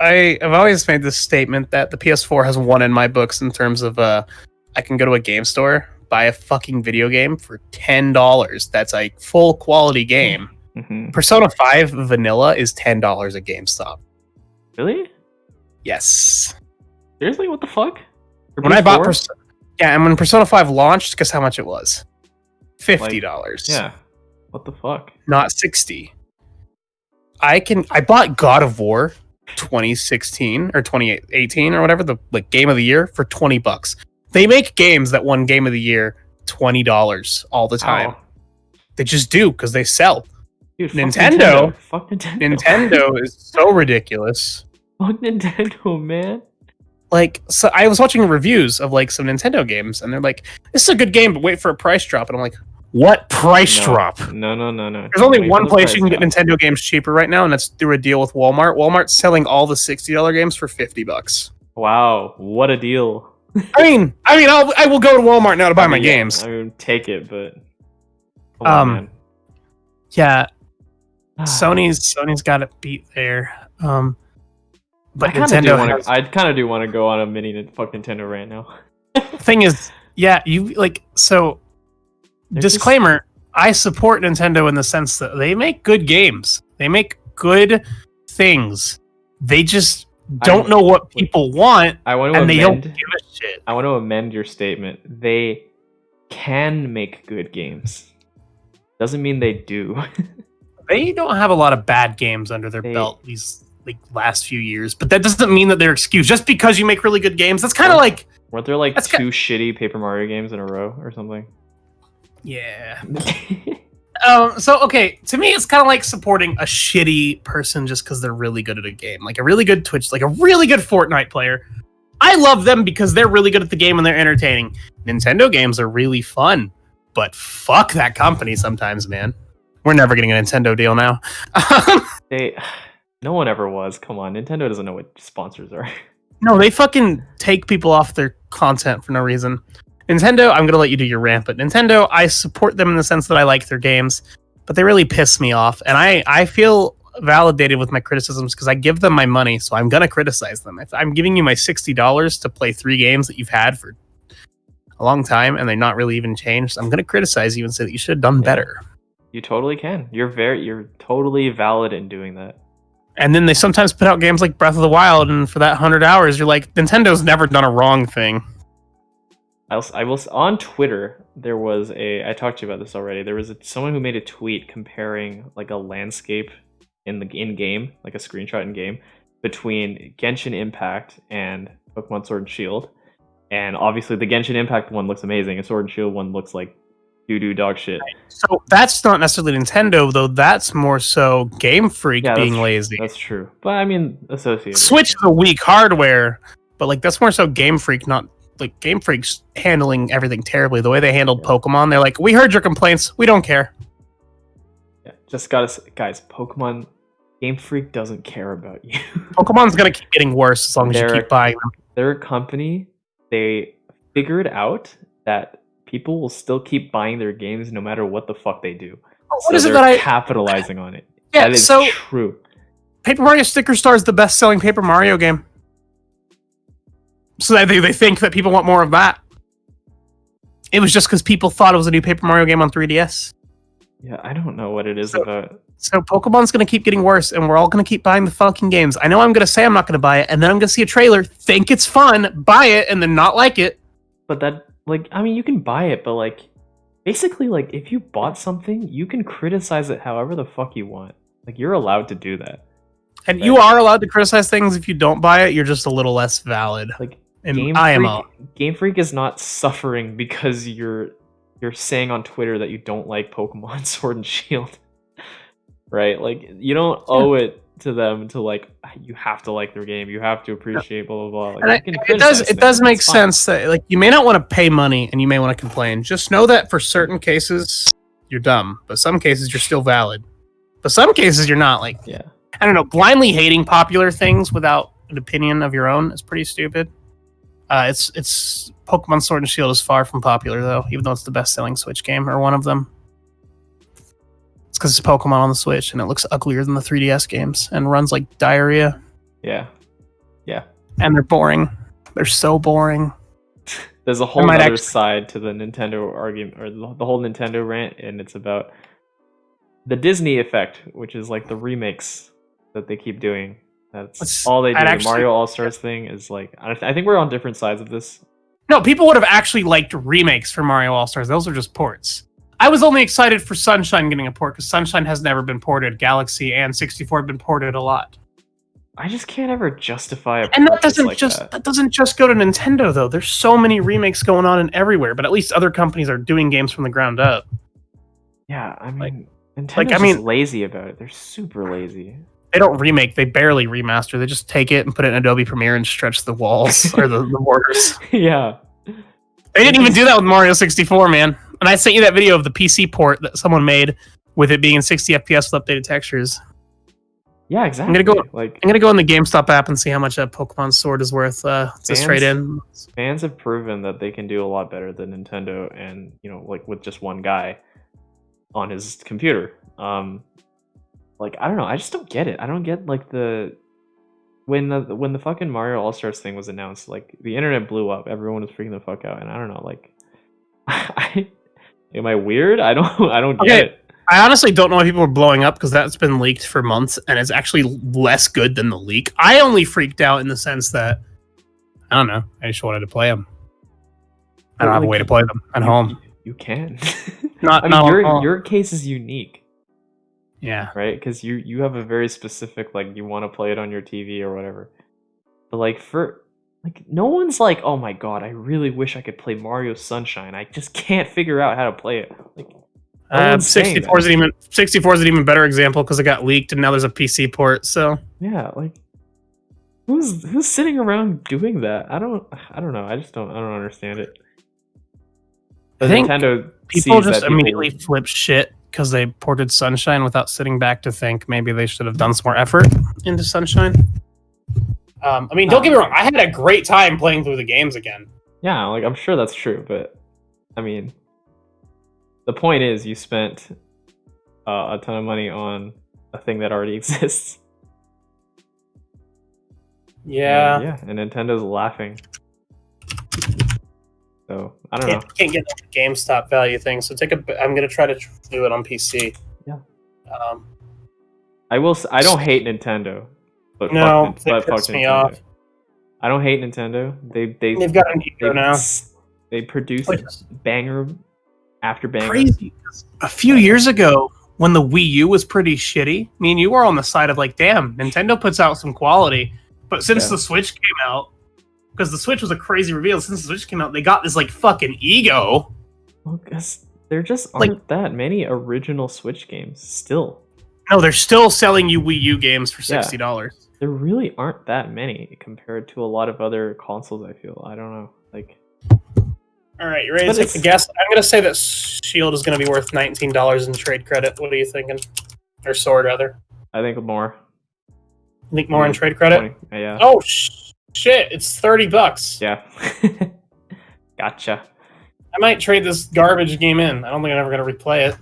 I've always made this statement that the PS4 has won in my books in terms of I can go to a game store, buy a fucking video game for $10. That's a full quality game. Mm-hmm. Persona 5 Vanilla is $10 at GameStop. Really? Yes. Seriously? What the fuck? For When PS4? I bought and when Persona 5 launched, guess how much it was? $50. Yeah. What the fuck? Not $60. I bought God of War 2016 or 2018 or whatever, the game of the year, for $20. They make games that won game of the year $20 all the time. Oh. They just do because they sell. Dude, Nintendo. Fuck Nintendo. Nintendo is so ridiculous. Fuck Nintendo, man. So I was watching reviews of some Nintendo games, and they're like, "This is a good game, but wait for a price drop." And I'm like, "What price drop?" No. There's only one place you can get Nintendo games cheaper right now, and that's through a deal with Walmart. Walmart's selling all the $60 games for $50. Wow, what a deal! I will go to Walmart now to buy my games. I mean, take it, but come on, man. Yeah, Sony's got it beat there. But Nintendo, I kind of do want to go on a mini fuck Nintendo rant now. Thing is, yeah, disclaimer, I support Nintendo in the sense that they make good games. They make good things. They just don't know what people want, and they don't give a shit. I want to amend your statement. They can make good games. Doesn't mean they do. They don't have a lot of bad games under their belt these last few years, but that doesn't mean that they're excused. Just because you make really good games, that's kind of like... Weren't there two shitty Paper Mario games in a row or something? Yeah. Okay, to me, it's kind of like supporting a shitty person just because they're really good at a game. Like a really good Twitch, like a really good Fortnite player. I love them because they're really good at the game and they're entertaining. Nintendo games are really fun, but fuck that company sometimes, man. We're never getting a Nintendo deal now. No one ever was. Come on, Nintendo doesn't know what sponsors are. No, they fucking take people off their content for no reason. Nintendo, I'm going to let you do your rant, but Nintendo, I support them in the sense that I like their games, but they really piss me off. And I feel validated with my criticisms because I give them my money, so I'm going to criticize them. If I'm giving you my $60 to play 3 games that you've had for a long time and they're not really even changed, I'm going to criticize you and say that you should have done better. You totally can. You're totally valid in doing that. And then they sometimes put out games like Breath of the Wild, and for that 100 hours, you're like, Nintendo's never done a wrong thing. I will on Twitter. There was I talked to you about this already. There was someone who made a tweet comparing a landscape in game, like a screenshot in game, between Genshin Impact and Pokemon Sword and Shield. And obviously, the Genshin Impact one looks amazing. A Sword and Shield one looks like doo-doo dog shit. So that's not necessarily Nintendo, though. That's more so Game Freak being lazy. That's true. But I mean, associated. Switch is a weak hardware, but that's more so Game Freak, not Game Freak's handling everything terribly. The way they handled Pokemon, they're like, we heard your complaints, we don't care. Yeah, just guys, Pokemon, Game Freak doesn't care about you. Pokemon's gonna keep getting worse as long as you keep buying them. They're a company. They figured out that people will still keep buying their games no matter what the fuck they do. What is it that capitalizing on it? Yeah, that is true. Paper Mario Sticker Star is the best-selling Paper Mario game. So they think that people want more of that. It was just because people thought it was a new Paper Mario game on 3DS. Yeah, I don't know what it is about. So Pokemon's going to keep getting worse, and we're all going to keep buying the fucking games. I know I'm going to say I'm not going to buy it, and then I'm going to see a trailer, think it's fun, buy it, and then not like it. But that, you can buy it, but basically, if you bought something, you can criticize it however the fuck you want. You're allowed to do that. And you are allowed to criticize things if you don't buy it. You're just a little less valid. Game Freak is not suffering because you're you're saying on Twitter that you don't like Pokemon Sword and Shield, right? Like, you don't owe it to them to like, you have to like their game, you have to appreciate blah blah blah. Like, it does make sense that like you may not want to pay money and you may want to complain. Just know that for certain cases you're dumb, but some cases you're still valid. But some cases you're not. Like, yeah, I don't know, blindly hating popular things without an opinion of your own is pretty stupid. It's Pokemon Sword and Shield is far from popular though, even though it's the best-selling Switch game or one of them. It's because it's Pokemon on the Switch and it looks uglier than the 3DS games and runs like diarrhea. Yeah. And they're boring. They're so boring. There's a whole other side to the Nintendo argument, or the whole Nintendo rant, and it's about the Disney effect, which is like the remakes that they keep doing. That's all they do. The Mario All-Stars thing is like, I think we're on different sides of this. No, people would have actually liked remakes for Mario All-Stars. Those are just ports. I was only excited for Sunshine getting a port because Sunshine has never been ported. Galaxy and 64 have been ported a lot. I just can't ever justify a and that doesn't just go to Nintendo though. There's so many remakes going on in everywhere, but at least other companies are doing games from the ground up. Yeah, I mean, Nintendo's just lazy about it. They're super lazy. They don't remake, they barely remaster. They just take it and put it in Adobe Premiere and stretch the walls or the borders. Yeah. They didn't even do that with Mario 64, man. And I sent you that video of the PC port that someone made with it being in 60 FPS with updated textures. Yeah, exactly. I'm gonna go in the GameStop app and see how much a Pokemon Sword is worth to trade in. Fans have proven that they can do a lot better than Nintendo, and like with just one guy on his computer. Like, I don't know, I just don't get it. I don't get like when the fucking Mario All-Stars thing was announced, like the internet blew up. Everyone was freaking the fuck out, and I don't know, like am I weird? I don't get it. I honestly don't know why people are blowing up because that's been leaked for months and it's actually less good than the leak. I only freaked out in the sense that I don't know. I just wanted to play them. I don't have a way to play them at home. You can. Your case is unique. Yeah. Right? Because you have a very specific, like, you want to play it on your TV or whatever. But no one's like, oh my god, I really wish I could play Mario Sunshine. I just can't figure out how to play it. Like, 64 is an even better example because it got leaked and now there's a PC port. So yeah, like who's sitting around doing that? I don't know. I don't understand it. I think Nintendo people just immediately flip shit because they ported Sunshine without sitting back to think maybe they should have done some more effort into Sunshine. I mean, don't get me wrong. I had a great time playing through the games again. Yeah, like I'm sure that's true, but I mean, the point is you spent a ton of money on a thing that already exists. Yeah. And Nintendo's laughing. So I don't know. Can't get the GameStop value thing. So I'm gonna try to do it on PC. Yeah. I don't hate Nintendo, but no, fuck me off. I don't hate Nintendo. They've got an ego now. They produce banger after banger. Crazy. A few years ago, when the Wii U was pretty shitty, me and you were on the side of like, damn, Nintendo puts out some quality. But since the Switch came out, because the Switch was a crazy reveal, since the Switch came out, they got this like fucking ego. Well, because there just aren't that many original Switch games still. No, they're still selling you Wii U games for $60. There really aren't that many compared to a lot of other consoles, I feel. I don't know. Like, all right, you ready to take a guess? I'm going to say that Shield is going to be worth $19 in trade credit. What are you thinking? Or Sword, rather. I think more. You think more in trade credit? 20. Yeah. Oh, shit. It's $30. Yeah. Gotcha. I might trade this garbage game in. I don't think I'm ever going to replay it.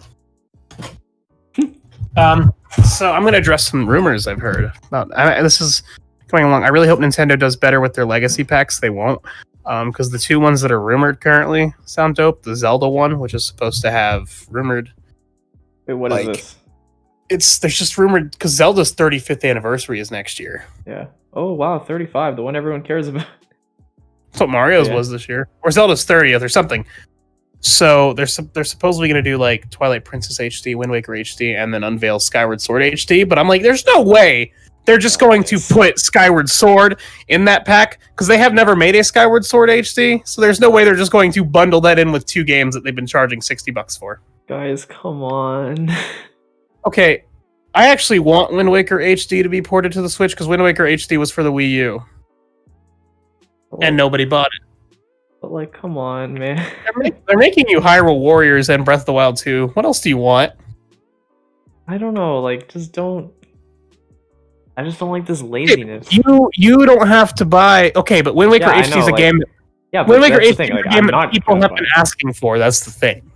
So I'm going to address some rumors I've heard about. This is going along. I really hope Nintendo does better with their legacy packs. They won't. Because the two ones that are rumored currently sound dope. The Zelda one, which is supposed to have rumored. Wait, what is this? There's just rumored because Zelda's 35th anniversary is next year. Yeah. Oh wow, 35, the one everyone cares about. That's what Mario's was this year, or Zelda's 30th or something. So they're supposedly going to do like Twilight Princess HD, Wind Waker HD, and then unveil Skyward Sword HD. But I'm like, there's no way They're just going to put Skyward Sword in that pack because they have never made a Skyward Sword HD. So there's no way they're just going to bundle that in with 2 games that they've been charging $60 for. Guys, come on. Okay, I actually want Wind Waker HD to be ported to the Switch because Wind Waker HD was for the Wii U. And nobody bought it. But like, come on, man. They're making you Hyrule Warriors and Breath of the Wild 2. What else do you want? I don't know, like, just don't... I just don't like this laziness. You don't have to buy... Okay, but Wind Waker HD is a game that... Yeah, Wind Waker HD is a game that people have been asking for, that's the thing.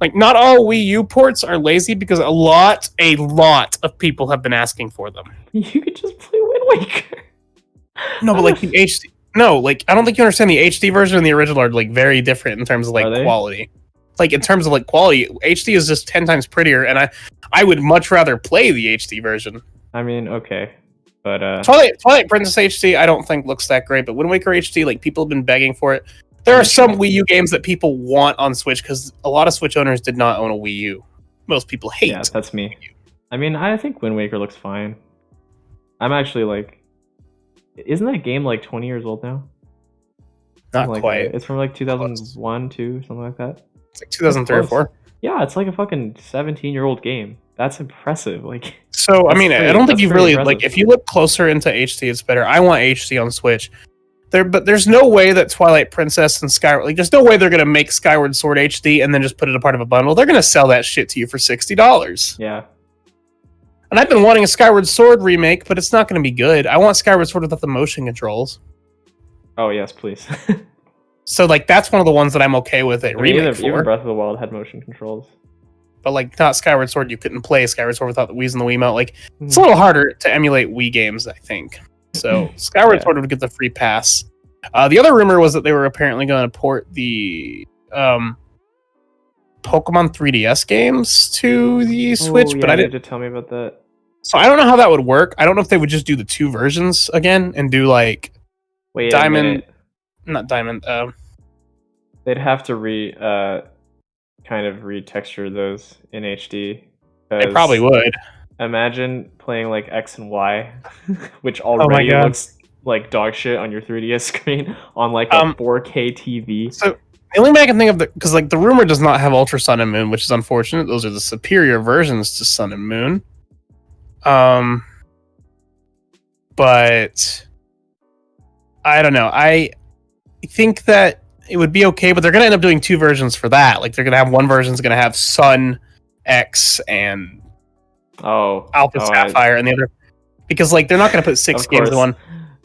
Like, not all Wii U ports are lazy because a lot of people have been asking for them. You could just play Wind Waker. No, but like the HD... No, like, I don't think you understand the HD version and the original are, like, very different in terms of, like, quality. Like, in terms of, like, quality, HD is just 10 times prettier, and I would much rather play the HD version. I mean, okay. But, Twilight Princess HD, I don't think looks that great, but Wind Waker HD, like, people have been begging for it. There are some Wii U games that people want on Switch, because a lot of Switch owners did not own a Wii U. Most people hate. Yeah, that's me. I mean, I think Wind Waker looks fine. I'm actually, like... Isn't that game like 20 years old now? Not like quite. It's from like 2001, 2, something like that. It's like 2003 or 4. Yeah, it's like a fucking 17-year-old game. That's impressive. Like, so I mean, I don't think you've really impressive. Like. If you look closer into HD, it's better. I want HD on Switch. But there's no way that Twilight Princess and Skyward, like, there's no way they're gonna make Skyward Sword HD and then just put it a part of a bundle. They're gonna sell that shit to you for $60. Yeah. And I've been wanting a Skyward Sword remake, but it's not going to be good. I want Skyward Sword without the motion controls. Oh, yes, please. So, like, that's one of the ones that I'm okay with a remake for. Even Breath of the Wild had motion controls. But, like, not Skyward Sword. You couldn't play Skyward Sword without the Wii's and the Wiimote. Like, it's a little harder to emulate Wii games, I think. So, Skyward Sword would get the free pass. The other rumor was that they were apparently going to port the Pokemon 3DS games to the Switch, but I didn't. To tell me about that. So I don't know how that would work. I don't know if they would just do the 2 versions again and do like Diamond, not Diamond. They'd have to kind of retexture those in HD. They probably would. Imagine playing like X and Y, which already looks like dog shit on your 3DS screen on like a 4K TV. So the only way I can think of because like the rumor does not have Ultra Sun and Moon, which is unfortunate. Those are the superior versions to Sun and Moon. But I don't know. I think that it would be okay, but they're gonna end up doing 2 versions for that. Like they're gonna have one version's gonna have Sun X and Alpha Sapphire, and the other because like they're not gonna put 6 games in one.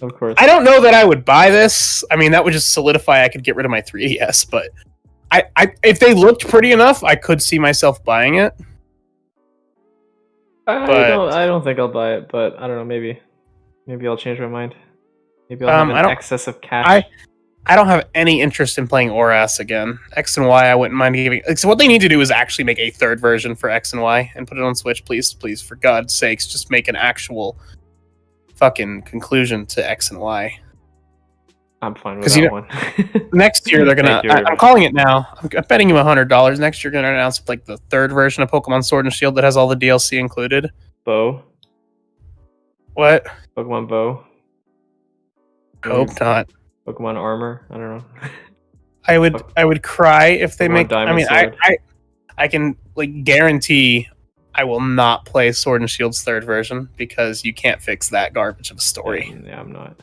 Of course. I don't know that I would buy this. I mean, that would just solidify I could get rid of my 3DS, but I if they looked pretty enough, I could see myself buying it. I don't think I'll buy it, but I don't know, maybe I'll change my mind. Maybe I'll have an excess of cash. I don't have any interest in playing ORAS again. X and Y, I wouldn't mind giving. So what they need to do is actually make a 3rd version for X and Y and put it on Switch, please, for God's sakes, just make an actual fucking conclusion to X and Y. I'm fine with that one. Next year they're gonna. I'm calling it now. I'm betting you $100. Next year, they're gonna announce like the 3rd version of Pokemon Sword and Shield that has all the DLC included. Bow. What? Pokemon Bow. Hope not. Pokemon Armor. I don't know. I would cry if they make. Diamond I mean, Sword. I can like guarantee I will not play Sword and Shield's 3rd version because you can't fix that garbage of a story. Yeah, I'm not.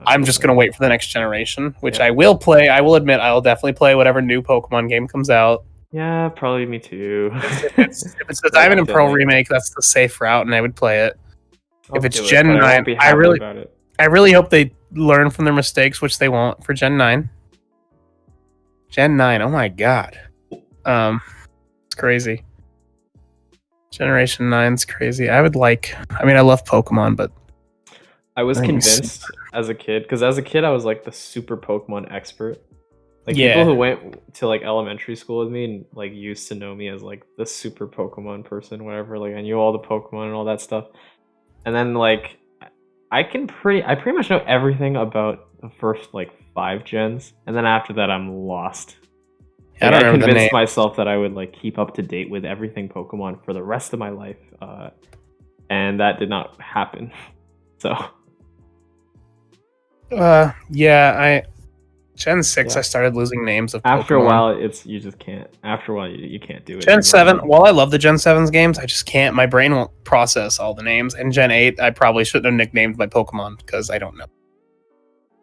I'm just going to wait for the next generation, which I will play. I will admit I'll definitely play whatever new Pokemon game comes out. Yeah, probably me too. If it's the Diamond and Pearl remake, that's the safe route, and I would play it. If it's Gen 9, I really hope they learn from their mistakes, which they won't for Gen 9. Gen 9, oh my god. It's crazy. Generation 9's crazy. I love Pokemon, but I was convinced as a kid, because as a kid I was like the super Pokemon expert. Like people who went to like elementary school with me and like used to know me as like the super Pokemon person, whatever. Like I knew all the Pokemon and all that stuff. And then like I pretty much know everything about the first like 5 gens, and then after that I'm lost. Like, I convinced myself that I would like keep up to date with everything Pokemon for the rest of my life. and that did not happen. So Gen 6 Yeah. I started losing names of after Pokemon. a while, you just can't. After a while, you can't do it. Gen anymore. 7, while I love the Gen 7's games, I just can't. My brain won't process all the names. And Gen 8, I probably shouldn't have nicknamed my Pokemon because I don't know.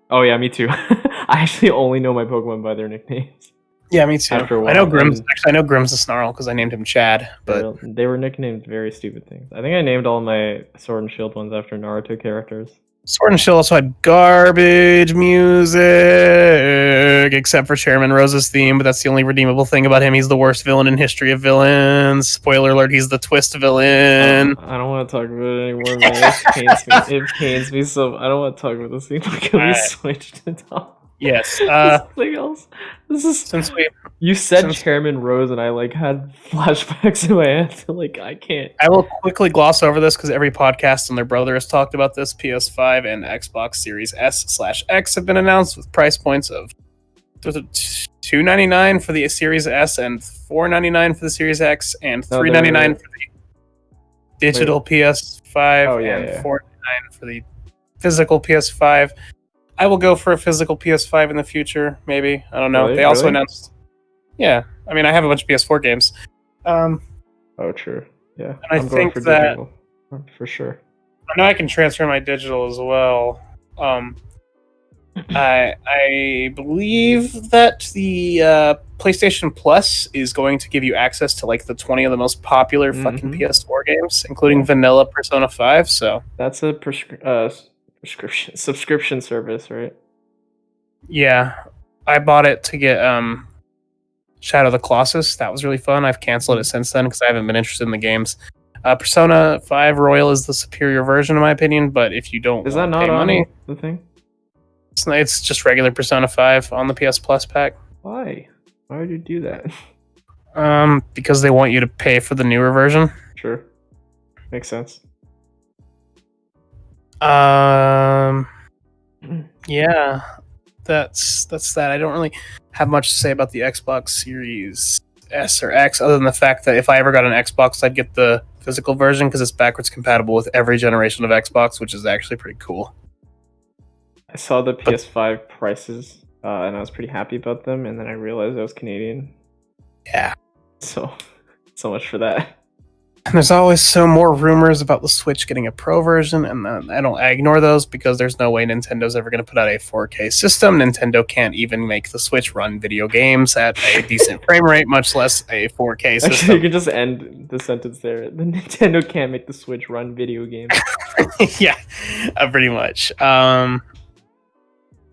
Oh yeah, me too. I actually only know my Pokemon by their nicknames. Yeah, me too. After a I know while, Grimm's. and Actually, I know Grimm's the Snarl because I named him Chad. But they were nicknamed very stupid things. I think I named all my Sword and Shield ones after Naruto characters. Sword and Shield also had garbage music, except for Chairman Rose's theme. But that's the only redeemable thing about him. He's the worst villain in history of villains. Spoiler alert: he's the twist villain. I don't want to talk about it anymore, man. It pains me. It pains me so. I don't want to talk about this thing. Can we switch to top? Yes. Something else. This is you said Chairman Rose, and I had flashbacks in my head. I can't. I will quickly gloss over this because every podcast and their brother has talked about this. PS5 and Xbox Series S/X have been announced with price points of $299 for the Series S and $499 for the Series X and $399 for the digital PS5 and $499 for the physical PS5. I will go for a physical PS5 in the future, maybe. I don't know. Really? They also announced... Yeah. I mean, I have a bunch of PS4 games. Oh, true. Yeah. And I think that... digital, for sure. I know I can transfer my digital as well. I believe that the PlayStation Plus is going to give you access to the 20 of the most popular fucking PS4 games, including vanilla Persona 5. So that's a subscription service, right? Yeah, I bought it to get Shadow of the Colossus. That was really fun. I've canceled it since then because I haven't been interested in the games. Persona 5 Royal is the superior version, in my opinion. But if you don't, is that not pay on money, the thing? It's just regular Persona 5 on the PS Plus pack. Why? Why would you do that? Because they want you to pay for the newer version. Sure, makes sense. Yeah, that's that. I don't really have much to say about the Xbox Series S or X, other than the fact that if I ever got an Xbox, I'd get the physical version because it's backwards compatible with every generation of Xbox, which is actually pretty cool. I saw the PS5 prices, and I was pretty happy about them, and then I realized I was Canadian. Yeah. So much for that. And there's always more rumors about the Switch getting a Pro version, and I ignore those because there's no way Nintendo's ever going to put out a 4K system. Nintendo can't even make the Switch run video games at a decent frame rate, much less a 4K system. Actually, you could just end the sentence there. The Nintendo can't make the Switch run video games. Yeah, pretty much.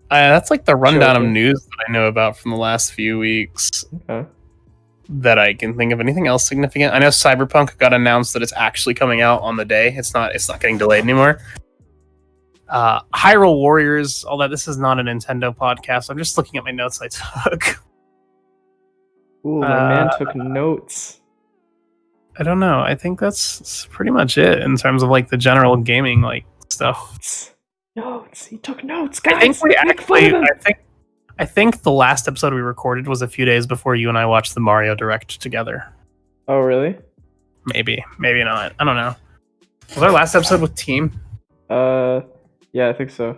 That's the rundown of news that I know about from the last few weeks. Okay. That I can think of. Anything else significant? I know Cyberpunk got announced that it's actually coming out on the day. It's not getting delayed anymore. Hyrule Warriors, all that. This is not a Nintendo podcast. I'm just looking at my notes I took. Ooh, my man took notes. I don't know. I think that's pretty much it in terms of the general gaming stuff. Notes. He took notes, guys. I think we actually. I think the last episode we recorded was a few days before you and I watched the Mario Direct together. Oh, really? Maybe not. I don't know. Was our last episode with Team? Yeah, I think so.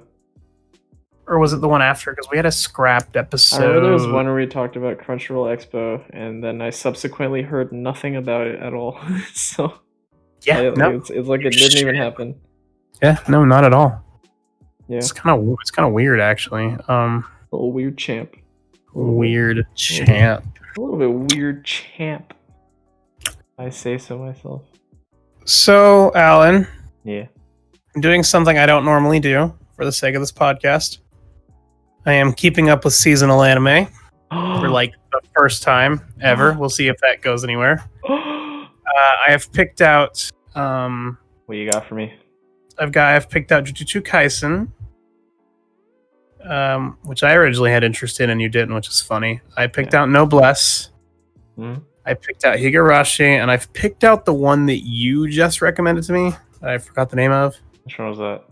Or was it the one after? Because we had a scrapped episode. I remember there was one where we talked about Crunchyroll Expo, and then I subsequently heard nothing about it at all. So yeah, it's like it didn't even happen. Yeah, no, not at all. Yeah, it's kind of weird actually. A little weird champ. Weird champ. A little bit weird champ. I say so myself. So, Alan. Yeah. I'm doing something I don't normally do for the sake of this podcast. I am keeping up with seasonal anime for the first time ever. We'll see if that goes anywhere. I have picked out. What you got for me? I've picked out Jujutsu Kaisen. Which I originally had interest in and you didn't, which is funny. I picked out Noblesse. I picked out Higurashi, and I've picked out the one that you just recommended to me. I forgot the name of. Which one was that?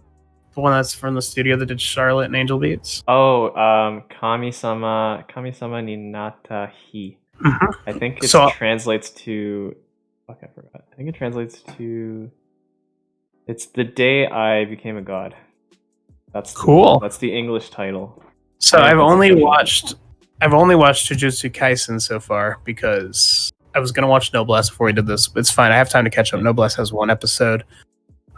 The one that's from the studio that did Charlotte and Angel Beats. Oh, Kami-sama ni Natahi. I think it translates to... Fuck, I forgot. I think it translates to... It's The Day I Became a God. That's Cool. That's the English title. So I've only watched Jujutsu Kaisen so far because I was gonna watch Noblesse before we did this. But it's fine. I have time to catch up. Noblesse has one episode.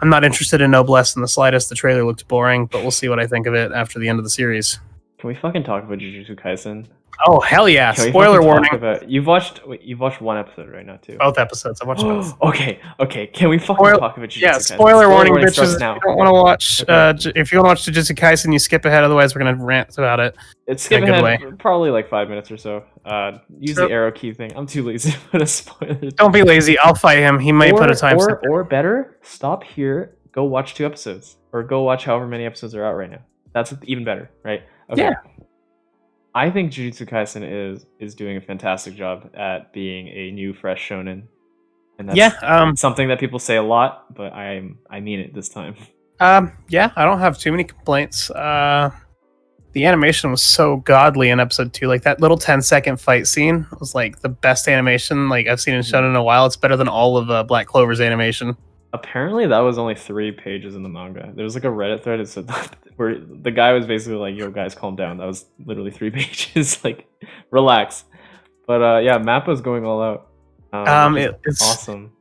I'm not interested in Noblesse in the slightest. The trailer looked boring, but we'll see what I think of it after the end of the series. Can we fucking talk about Jujutsu Kaisen? Oh hell yeah! Can we Spoiler fucking warning. talk about- You've watched one episode right now too. Both episodes. I watched both. Okay. Can we fucking talk about Jujutsu Kaisen? Yeah, spoiler warning, bitches. Now. If you don't want to watch, if you want to watch Jujutsu Kaisen, you skip ahead. Otherwise, we're gonna rant about it. It's skip ahead probably like 5 minutes or so. Use the arrow key thing. I'm too lazy to put a spoiler. Don't be lazy. I'll fight him. He may put a time. Or better, stop here. Go watch 2 episodes, or go watch however many episodes are out right now. That's even better, right? Okay. Yeah. I think Jujutsu Kaisen is doing a fantastic job at being a new, fresh shonen, and that's something that people say a lot, but I mean it this time. Yeah, I don't have too many complaints. The animation was so godly in episode 2. Like that little 10-second fight scene was like the best animation like I've seen in shonen in a while. It's better than all of Black Clover's animation. Apparently, that was only 3 pages in the manga. There was like a Reddit thread that said where the guy was basically like, "Yo, guys, calm down." That was literally 3 pages. Like, relax. But yeah, Mappa's going all out. It's awesome.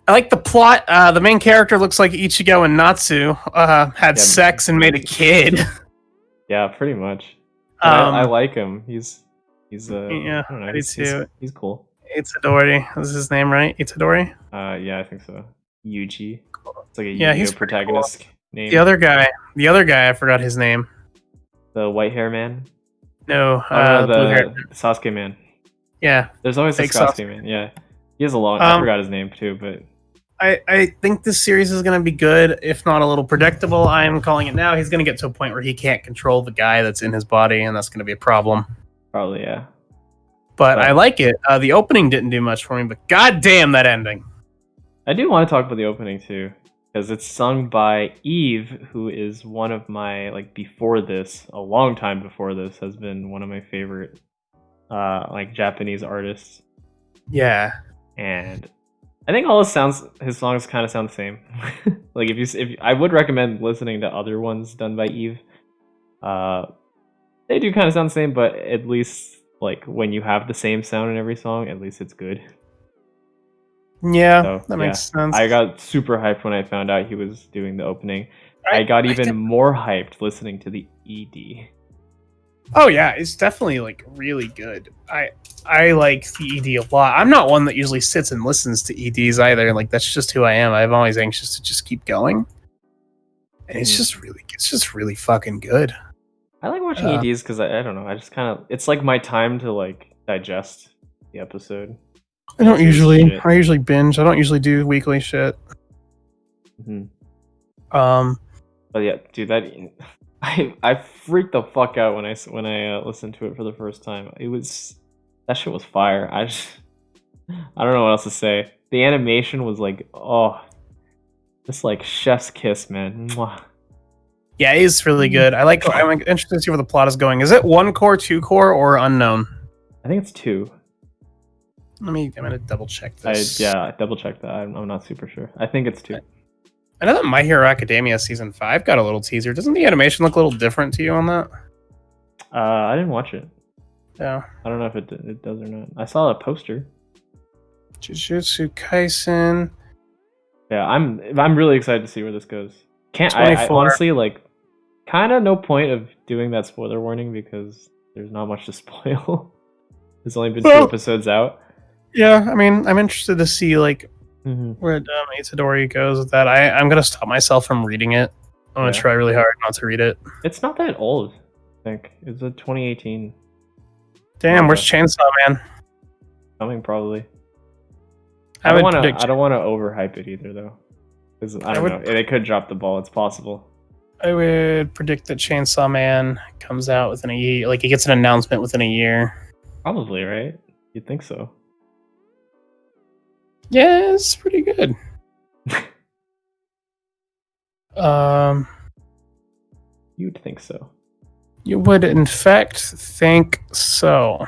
I like the plot. The main character looks like Ichigo and Natsu had sex and made a kid. Yeah, pretty much. I like him. He's yeah, I don't know. He's cool. Itadori. Is his name right? Itadori? Yeah, I think so. Yuji. It's like a Yu-Gi-Oh protagonist name. The other guy, I forgot his name. The white hair man? No, the blue hair. Sasuke man. Yeah. There's always a Sasuke man. Yeah. He has a long I forgot his name too, but I think this series is going to be good, if not a little predictable. I'm calling it now. He's going to get to a point where he can't control the guy that's in his body, and that's going to be a problem. Probably, yeah. But I like it. The opening didn't do much for me, but goddamn that ending. I do want to talk about the opening too, because it's sung by Eve, who is one of my, like, before this, a long time before this, has been one of my favorite like Japanese artists. Yeah. And I think all his songs kind of sound the same. Like if I would recommend listening to other ones done by Eve. They do kind of sound the same, but at least like when you have the same sound in every song, at least it's good. Yeah, so, that makes sense. I got super hyped when I found out he was doing the opening. I got even more hyped listening to the ED. Oh yeah, it's definitely like really good. I like the ED a lot. I'm not one that usually sits and listens to EDs either. Like that's just who I am. I'm always anxious to just keep going. And it's just really fucking good. I like watching EDs because I don't know. I just kind of it's like my time to like digest the episode. I usually binge. I don't usually do weekly shit. But yeah, dude, that I freaked the fuck out when I listened to it for the first time. That shit was fire. I don't know what else to say. The animation was like, just like chef's kiss, man. Mwah. Yeah, it is really good. I'm interested to see where the plot is going. Is it 1 core, 2 core, or unknown? I think it's 2. I'm gonna double check this. Double check that. I'm not super sure. I think it's 2. I know that My Hero Academia season 5 got a little teaser. Doesn't the animation look a little different to you on that? I didn't watch it. Yeah. I don't know if it does or not. I saw a poster. Jujutsu Kaisen. Yeah, I'm really excited to see where this goes. I honestly like kind of no point of doing that spoiler warning because there's not much to spoil. There's only been 2 episodes out. Yeah, I mean, I'm interested to see like where Itadori goes with that. I'm gonna stop myself from reading it. I'm gonna try really hard not to read it. It's not that old, I think. It's a 2018. Damn, where's Chainsaw Man? Coming probably. I don't want to overhype it either though, because I don't know. They could drop the ball. It's possible. I would predict that Chainsaw Man comes out within a year. Like, it gets an announcement within a year. Probably, right? You'd think so. Yeah, it's pretty good. You'd think so. You would, in fact, think so.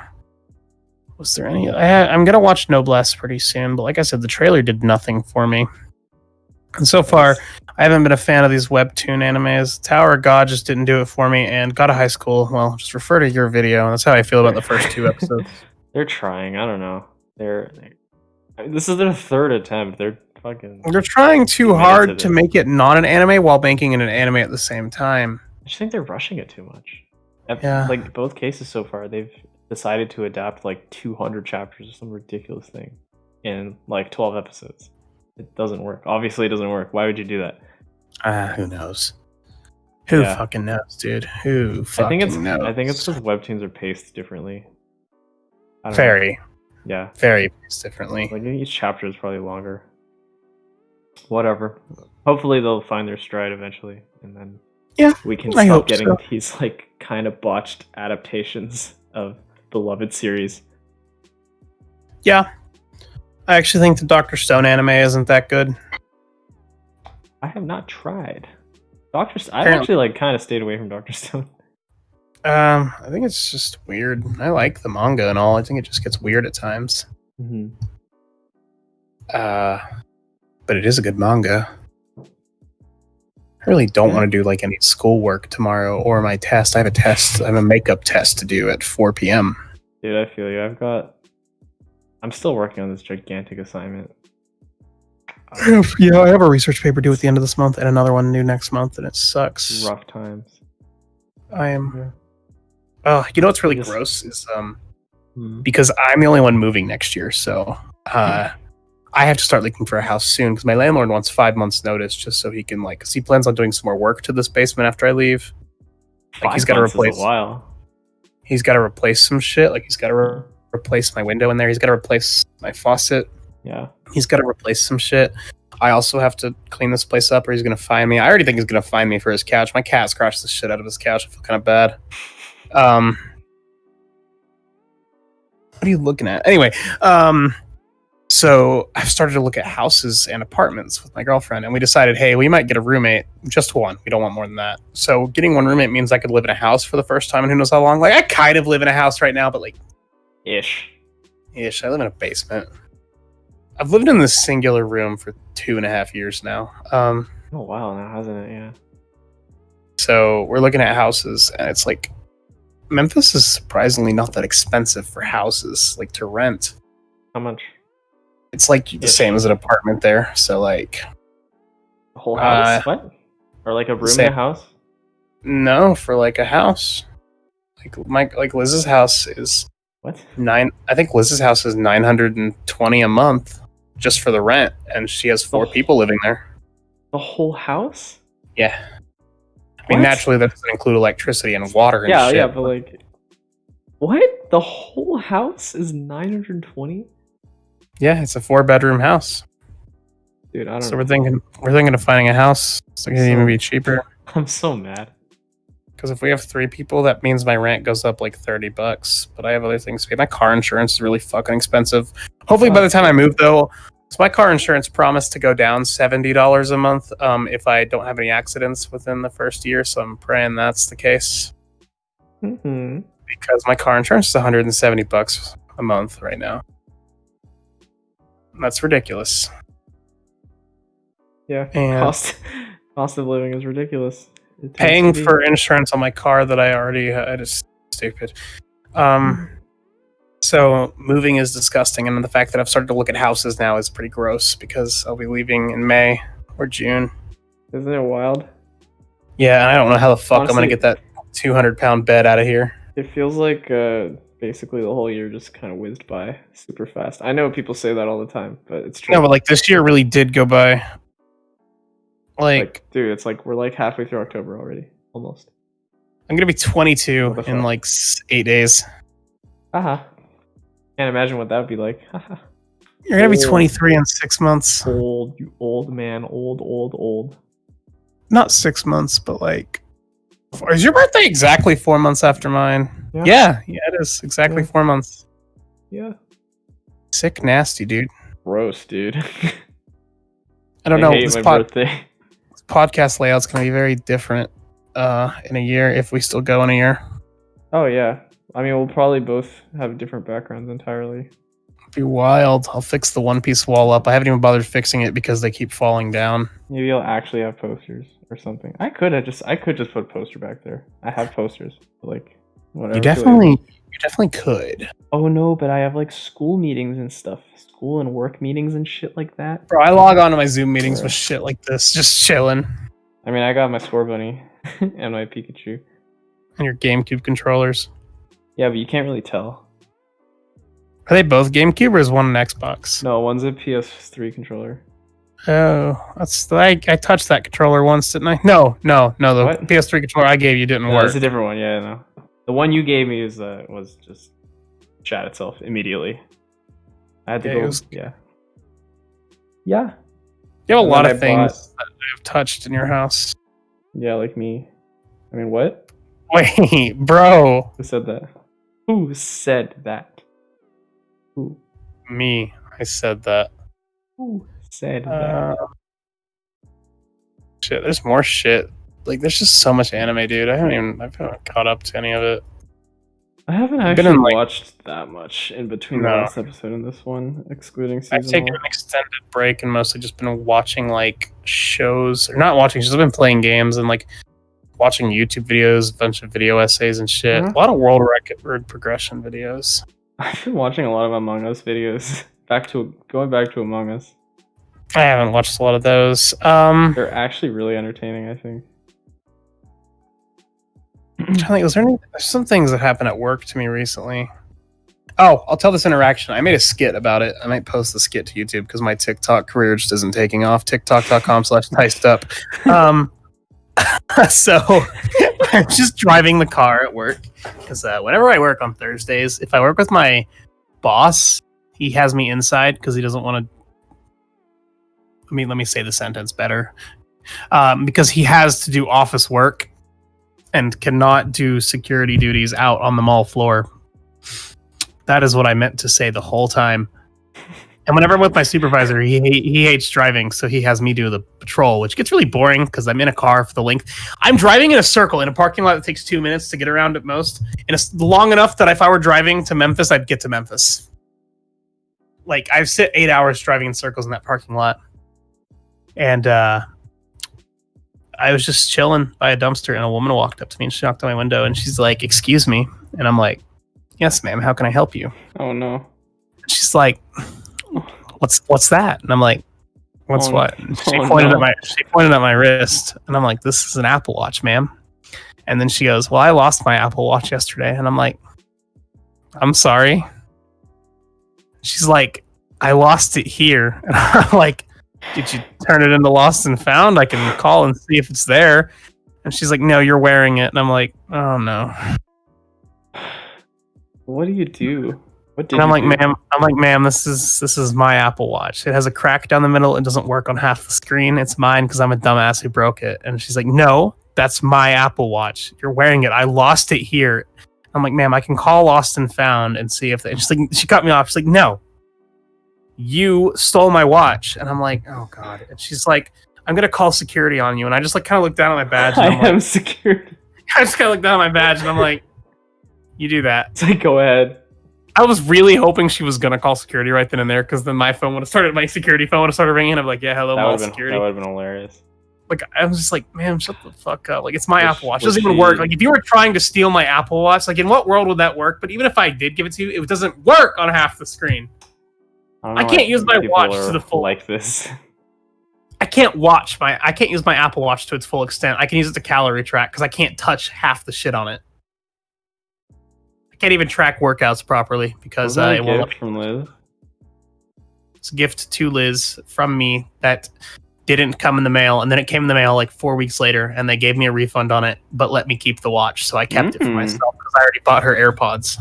Was there any? I'm gonna watch Noblesse pretty soon, but like I said, the trailer did nothing for me. And so far, I haven't been a fan of these webtoon animes. Tower of God just didn't do it for me, and God of High School, well, just refer to your video. That's how I feel about the first 2 episodes. They're trying. I don't know. I mean, this is their 3rd attempt. They're trying too hard to make it not an anime while making it an anime at the same time. I just think they're rushing it too much. Yeah. Like both cases so far, they've decided to adapt like 200 chapters or some ridiculous thing in like 12 episodes. It doesn't work. Obviously, it doesn't work. Why would you do that? Who knows? Who fucking knows, dude? Who fucking knows? I think it's because webtoons are paced differently. Very paced differently. Like each chapter is probably longer. Whatever. Hopefully they'll find their stride eventually, and then we can stop getting these like kind of botched adaptations of beloved series. Yeah. I actually think the Dr. Stone anime isn't that good. I have not tried. I actually like kind of stayed away from Dr. Stone. I think it's just weird. I like the manga and all. I think it just gets weird at times. Mm-hmm. But it is a good manga. I really don't want to do like any schoolwork tomorrow or my test. I have a makeup test to do at 4 p.m. Dude, I feel you. I'm still working on this gigantic assignment. Yeah, I have a research paper due at the end of this month and another one due next month, and it sucks. Rough times. I am. Oh, you know what's really gross is because I'm the only one moving next year, so I have to start looking for a house soon because my landlord wants 5 months notice just so he can because he plans on doing some more work to this basement after I leave. Like he's got to replace. He's got to replace some shit. Like he's got to replace my window in there. He's got to replace my faucet. Yeah. He's got to replace some shit. I also have to clean this place up or he's going to fine me. I already think he's going to fine me for his couch. My cat scratched the shit out of his couch. I feel kind of bad. What are you looking at? Anyway, so I've started to look at houses and apartments with my girlfriend, and we decided, hey, we might get a roommate, just one. We don't want more than that. So getting one roommate means I could live in a house for the first time in who knows how long. Like, I kind of live in a house right now, but like... Ish. I live in a basement. I've lived in this singular room for 2.5 years now. Oh, wow. Now, hasn't it? Yeah. So we're looking at houses, and it's like... Memphis is surprisingly not that expensive for houses, like to rent. How much? It's like the same as an apartment there. So like a whole house? What? Or like a room in a house? No, for like a house. Like Liz's house is what? I think Liz's house is $920 a month just for the rent, and she has 4 people living there. The whole house? Yeah. I mean, naturally, that doesn't include electricity and water and shit. Yeah, but like... What? The whole house is $920? Yeah, it's a 4-bedroom house. Dude, I don't know. So we're thinking of finding a house. It's going to even be cheaper. I'm so mad. Because if we have 3 people, that means my rent goes up like $30. But I have other things to pay. My car insurance is really fucking expensive. Hopefully by the time I move, though... So my car insurance promised to go down $70 a month if I don't have any accidents within the first year. So I'm praying that's the case. Mm-hmm. Because my car insurance is $170 a month right now. That's ridiculous. Yeah, and cost of living is ridiculous. Paying for insurance on my car that I already had is stupid. So moving is disgusting, and the fact that I've started to look at houses now is pretty gross because I'll be leaving in May or June. Isn't it wild? Yeah, and I don't know how the fuck I'm gonna get that 200-pound bed out of here. It feels like basically the whole year just kind of whizzed by super fast. I know people say that all the time, but it's true. No, but like this year really did go by. Like dude, it's like we're like halfway through October already, almost. I'm gonna be 22 in like 8 days. Can't imagine what that would be like. You're gonna be 23 in 6 months. Old, you old man, old. Not 6 months, but like, is your birthday exactly 4 months after mine? Yeah, it is exactly 4 months. Yeah. Sick, nasty, dude. Gross, dude. I don't know. This podcast layout's gonna be very different in a year if we still go in a year. Oh yeah. I mean, we'll probably both have different backgrounds entirely. Be wild. I'll fix the One Piece wall up. I haven't even bothered fixing it because they keep falling down. Maybe I'll actually have posters or something. I could just put a poster back there. I have posters, like whatever. You definitely could. Oh no, but I have like school meetings and stuff, school and work meetings and shit like that. Bro, I log on to my Zoom meetings with shit like this, just chilling. I mean, I got my Score Bunny and my Pikachu. And your GameCube controllers. Yeah, but you can't really tell. Are they both GameCube or is one an Xbox? No, one's a PS3 controller. Oh, that's I touched that controller once, didn't I? No. The What? PS3 controller I gave you didn't No, work. it's a different one. Yeah, no. The one you gave me was just shot itself immediately. I had to go. Yeah. Yeah. You have a And lot then of I things that I've touched in your house. Yeah, like me. I mean, what? Wait, bro. Who said that? Who said that? Who? Me. I said that. Who said that? Shit, there's more shit. Like, there's just so much anime, dude. I haven't caught up to any of it. I haven't I've actually been in, like- watched that much in between the No. last episode and this one, excluding season I've taken 1. an extended break and mostly just been watching, like, shows. Or not watching, just been playing games and, like, watching YouTube videos, a bunch of video essays and shit. Mhm. A lot of world record progression videos. I've been watching a lot of Among Us videos. Going back to Among Us. I haven't watched a lot of those. They're actually really entertaining, I think. I think there's some things that happened at work to me recently. Oh, I'll tell this interaction. I made a skit about it. I might post the skit to YouTube because my TikTok career just isn't taking off. TikTok.com/ticed-up. So I'm just driving the car at work because whenever I work on Thursdays, if I work with my boss, he has me inside because he doesn't want to. Let me say the sentence better. Because he has to do office work and cannot do security duties out on the mall floor. That is what I meant to say the whole time. And whenever I'm with my supervisor, he hates driving, so he has me do the patrol, which gets really boring because I'm in a car for the length. I'm driving in a circle in a parking lot that takes 2 minutes to get around at most, and it's long enough that if I were driving to Memphis, I'd get to Memphis. Like, I've sit 8 hours driving in circles in that parking lot. And I was just chilling by a dumpster, and a woman walked up to me, and she knocked on my window, and she's like, "Excuse me," and I'm like, "Yes, ma'am. How can I help you?" Oh no. She's like, "What's that?" And I'm like, "What's Oh, what?" And she pointed at my wrist, and I'm like, "This is an Apple Watch, ma'am." And then she goes, "Well, I lost my Apple Watch yesterday," and I'm like, "I'm sorry." She's like, "I lost it here," and I'm like, "Did you turn it into lost and found? I can call and see if it's there." And she's like, "No, you're wearing it." And I'm like, "Oh no." What do you do? What did And I'm you like, do? ma'am, this is my Apple Watch. It has a crack down the middle. It doesn't work on half the screen. It's mine because I'm a dumbass who broke it. And she's like, "No, that's my Apple Watch. You're wearing it. I lost it here." I'm like, "Ma'am, I can call lost and found and see if they." And she's like, she cut me off. She's like, "No, you stole my watch." And I'm like, "Oh God." And she's like, "I'm gonna call security on you." And I just like kind of look down at my badge. And I'm I am like, security. I just kind of look down at my badge and I'm like, "You do that." It's like, go ahead. I was really hoping she was gonna call security right then and there, because then my security phone would have started ringing. I'm like, "Yeah, hello, That mall would have security." been hilarious. Like, I was just like, "Ma'am, shut the fuck up. Like, it's my Was- Apple Watch. It was doesn't even she- work. Like, if you were trying to steal my Apple Watch, like, in what world would that work? But even if I did give it to you, it doesn't work on half the screen. don't I know can't why use my people watch are to the full- like this. I can't use my Apple Watch to its full extent. I can use it to calorie track because I can't touch half the shit on it. I can't even track workouts properly because Wasn't that it a won't let gift from Liz? It's a gift to Liz from me that didn't come in the mail, and then it came in the mail like 4 weeks later, and they gave me a refund on it, but let me keep the watch, so I kept it for myself because I already bought her AirPods.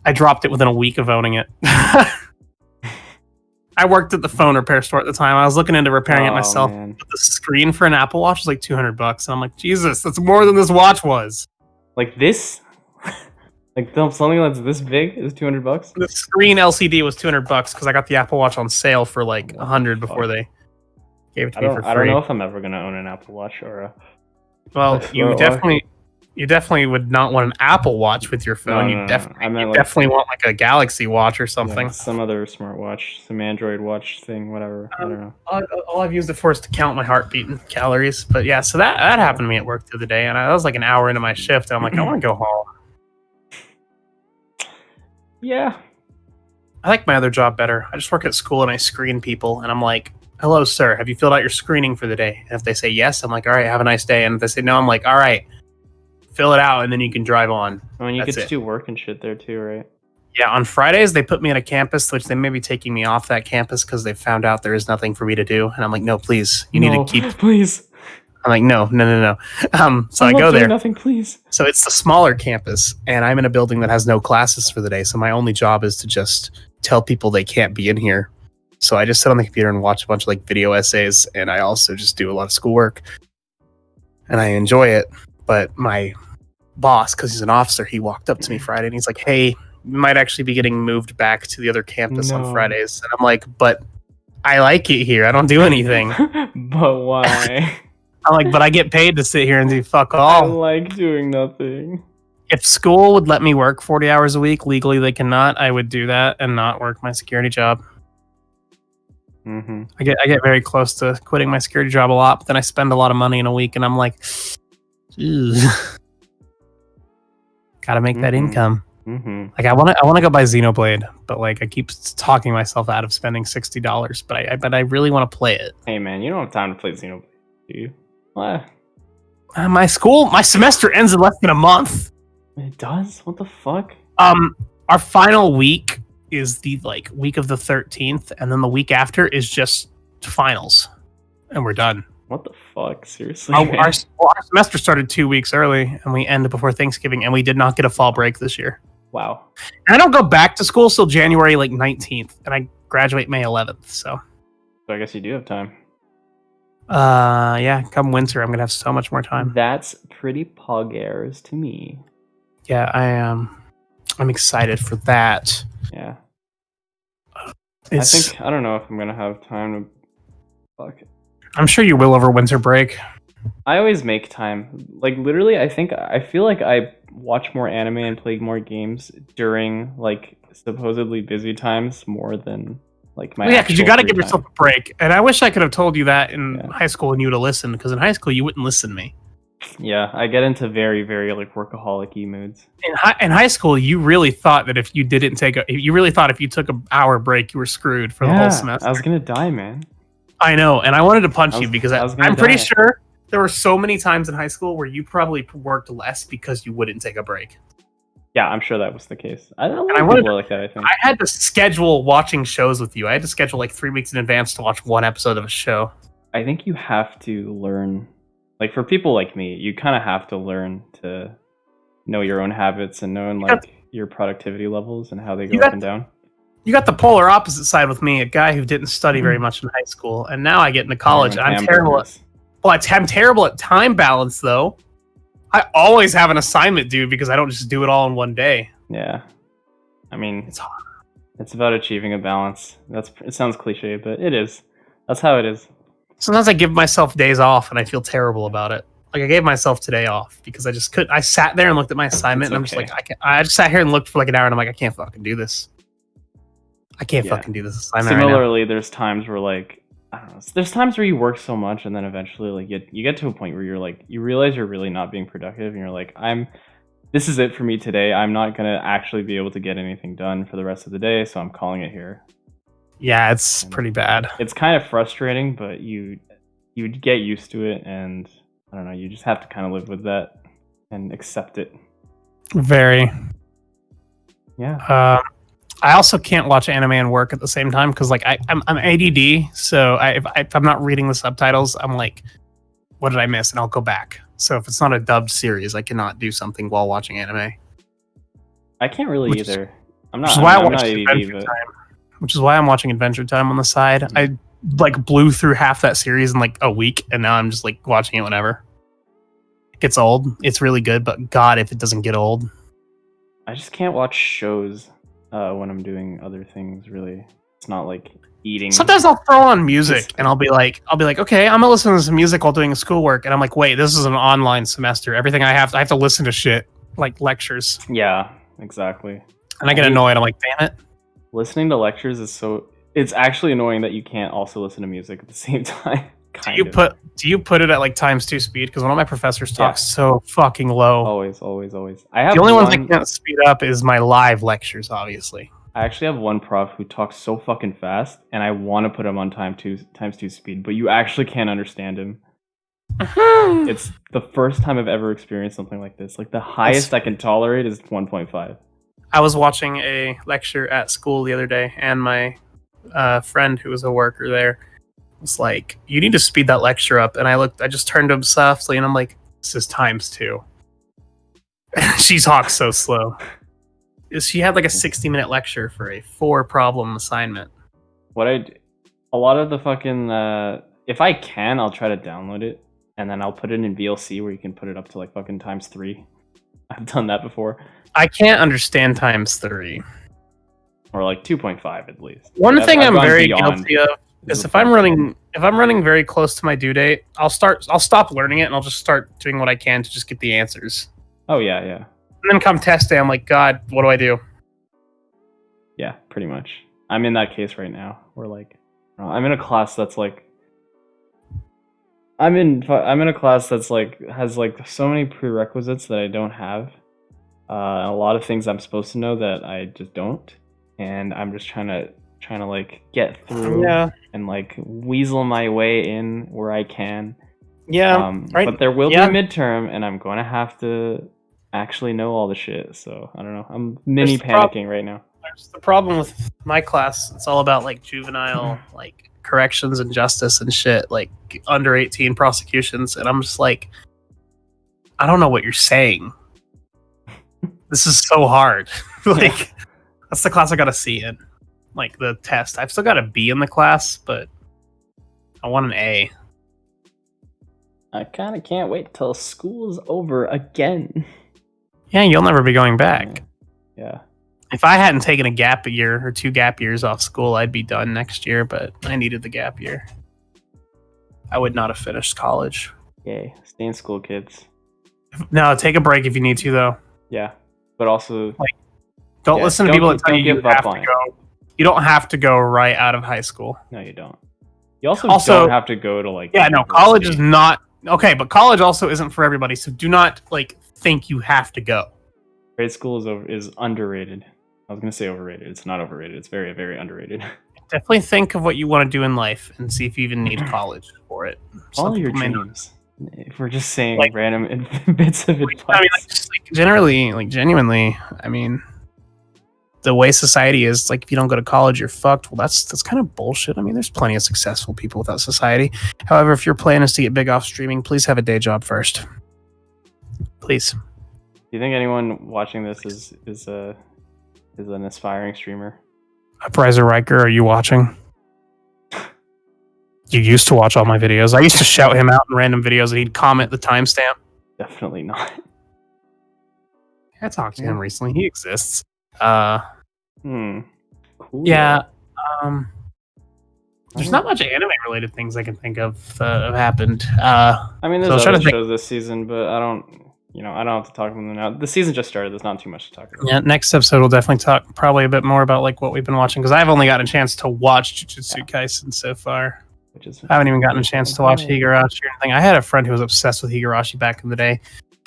I dropped it within a week of owning it. I worked at the phone repair store at the time. I was looking into repairing it myself. Man. But the screen for an Apple Watch is like $200, and I'm like, Jesus, that's more than this watch was. Like this? Like something that's this big is $200? The screen LCD was $200 because I got the Apple Watch on sale for like $100 before they gave it to me for free. I don't know if I'm ever gonna own an Apple Watch or a. Well, you Well, definitely You definitely would not want an Apple Watch with your phone. No. I meant you like, definitely want like a Galaxy Watch or something. yeah, some other smartwatch, some Android watch thing, whatever. I don't know. All I've used it for is to count my heartbeat and calories. But yeah, so that happened to me at work the other day, and I was like an hour into my shift, and I'm like, I want to go home. Yeah. I like my other job better. I just work at school and I screen people, and I'm like, hello, sir, have you filled out your screening for the day? And if they say yes, I'm like, all right, have a nice day. And if they say no, I'm like, all right, fill it out, and then you can drive on. I mean, you get to do work and shit there too, right? Yeah, on Fridays, they put me at a campus, which they may be taking me off that campus because they found out there is nothing for me to do. And I'm like, no, please, you need to keep... Please. I'm like, no. So I go there. Nothing, please. So it's the smaller campus, and I'm in a building that has no classes for the day. So my only job is to just tell people they can't be in here. So I just sit on the computer and watch a bunch of like video essays, and I also just do a lot of schoolwork. And I enjoy it. But my boss, because he's an officer, he walked up to me Friday and he's like, hey, you might actually be getting moved back to the other campus on Fridays. And I'm like, but I like it here. I don't do anything. But why? I'm like, but I get paid to sit here and do fuck all. I like doing nothing. If school would let me work 40 hours a week, legally they cannot, I would do that and not work my security job. Mm-hmm. I get very close to quitting my security job a lot, but then I spend a lot of money in a week, and I'm like, gotta make that income. Mm-hmm. Like I want to go buy Xenoblade, but like I keep talking myself out of spending $60. But I really want to play it. Hey man, you don't have time to play Xenoblade, do you? What? My semester ends in less than a month. It does? What the fuck? Our final week is the like week of the 13th, and then the week after is just finals, and we're done. What the fuck? Seriously? Our semester started 2 weeks early, and we ended before Thanksgiving, and we did not get a fall break this year. Wow. And I don't go back to school till January like 19th, and I graduate May 11th. So I guess you do have time. Yeah, come winter, I'm gonna have so much more time. That's pretty pog-airs to me. Yeah, I'm excited for that. Yeah. I don't know if I'm gonna have time to. Fuck. I'm sure you will over winter break. I always make time. Like literally, I feel like I watch more anime and play more games during like supposedly busy times more than like my. Yeah, because you got to give yourself a break. And I wish I could have told you that in high school and you would have listened. Because in high school you wouldn't listen to me. Yeah, I get into very, very like workaholic-y moods. In high school, you really thought that if you took an hour break, you were screwed for the whole semester. I was gonna die, man. I know, and I wanted to punch you because I'm pretty sure there were so many times in high school where you probably worked less because you wouldn't take a break. Yeah, I'm sure that was the case. I don't know people like that, I think. I had to schedule watching shows with you. I had to schedule like 3 weeks in advance to watch one episode of a show. I think you have to learn, like for people like me, you kind of have to learn to know your own habits and know your productivity levels and how they go up and down. You got the polar opposite side with me, a guy who didn't study very much in high school, and now I get into college. I'm terrible I'm terrible at time balance, though. I always have an assignment due because I don't just do it all in one day. Yeah, I mean, it's hard. It's about achieving a balance. It sounds cliche, but it is. That's how it is. Sometimes I give myself days off, and I feel terrible about it. Like I gave myself today off because I just couldn't. I sat there and looked at my assignment, and I'm just like, I just sat here and looked for like an hour, and I'm like, I can't fucking do this. I can't fucking do this assignment. Similarly, there's times where like I don't know. There's times where you work so much, and then eventually, like you get to a point where you're like, you realize you're really not being productive, and you're like, this is it for me today. I'm not gonna actually be able to get anything done for the rest of the day, so I'm calling it here. Yeah, it's pretty bad. It's kind of frustrating, but you get used to it, and I don't know. You just have to kind of live with that and accept it. Very. Yeah. I also can't watch anime and work at the same time because, like, I'm ADD. So if I'm not reading the subtitles, I'm like, what did I miss? And I'll go back. So if it's not a dubbed series, I cannot do something while watching anime. I can't really either. I'm not ADD, but... Which is why I'm watching Adventure Time on the side. Mm-hmm. I like blew through half that series in like a week, and now I'm just like watching it whenever. It gets old. It's really good, but God, if it doesn't get old. I just can't watch shows when I'm doing other things, really. It's not like eating. Sometimes I'll throw on music and I'll be like, okay, I'm gonna listen to some music while doing schoolwork, and I'm like, wait, this is an online semester. Everything I have to listen to shit like lectures. Yeah, exactly. And I get annoyed. I'm like, damn it. Listening to lectures is it's actually annoying that you can't also listen to music at the same time. Do you put it at like ×2 speed? Because one of my professors talks so fucking low. Always. I have the only ones I can't speed up is my live lectures, obviously. I actually have one prof who talks so fucking fast, and I want to put him on ×2 speed, but you actually can't understand him. It's the first time I've ever experienced something like this. Like the highest I can tolerate is 1.5. I was watching a lecture at school the other day, and my friend who was a worker there was like, "You need to speed that lecture up." And I just turned to him softly, and I'm like, "This is ×2." She talks so slow. She had like a 60-minute lecture for a 4-problem assignment. A lot of the fucking if I can, I'll try to download it, and then I'll put it in VLC where you can put it up to like fucking ×3. I've done that before. I can't understand ×3. Or like 2.5 at least. One thing I'm very guilty of is if I'm running very close to my due date, I'll stop learning it and I'll just start doing what I can to just get the answers. Oh yeah. And then come test day, I'm like, God, what do I do? Yeah, pretty much. I'm in that case right now. Where like, I'm in a class that's like, I'm in a class that's like has like so many prerequisites that I don't have. A lot of things I'm supposed to know that I just don't, and I'm just trying to like get through and like weasel my way in where I can. Yeah, right. But there will be a midterm, and I'm going to have to actually know all the shit. So I don't know. I'm panicking right now. There's the problem with my class. It's all about like juvenile like corrections and justice and shit, like under 18 prosecutions, and I'm just like, I don't know what you're saying. This is so hard. Like that's the class I got a C in. Like the test, I've still got a B in the class, but I want an A. I kind of can't wait till school's over again. Yeah, you'll never be going back. Yeah. If I hadn't taken a gap year or 2 gap years off school, I'd be done next year, but I needed the gap year. I would not have finished college. Yay. Stay in school, kids. No, take a break if you need to, though. Yeah. But also... don't listen to people that tell you have to go. You don't have to go right out of high school. No, you don't. You also don't have to go to, like... Yeah, no, college is not... Okay, but college also isn't for everybody, so do not, like, think you have to go. Grade school is underrated. I was going to say overrated. It's not overrated. It's very, very underrated. Definitely think of what you want to do in life and see if you even need college for it. Follow your dreams. If we're just saying like, random bits of advice. I mean, just, like, generally, like, genuinely, I mean, the way society is, like, if you don't go to college, you're fucked. Well, that's kind of bullshit. I mean, there's plenty of successful people without society. However, if your plan is to get big off streaming, please have a day job first. Please. Do you think anyone watching this is an aspiring streamer? Uprising Riker, are you watching? You used to watch all my videos. I used to shout him out in random videos and he'd comment the timestamp. Definitely not. I talked to him recently. He exists. Cool. Yeah. There's not much anime related things I can think of that have happened. I mean, there's other shows this season, but I don't have to talk about them now. The season just started. There's not too much to talk about. Yeah, next episode we'll definitely talk probably a bit more about like what we've been watching, because I've only gotten a chance to watch Jujutsu Kaisen so far. I haven't even gotten a chance to watch Higurashi or anything. I had a friend who was obsessed with Higurashi back in the day.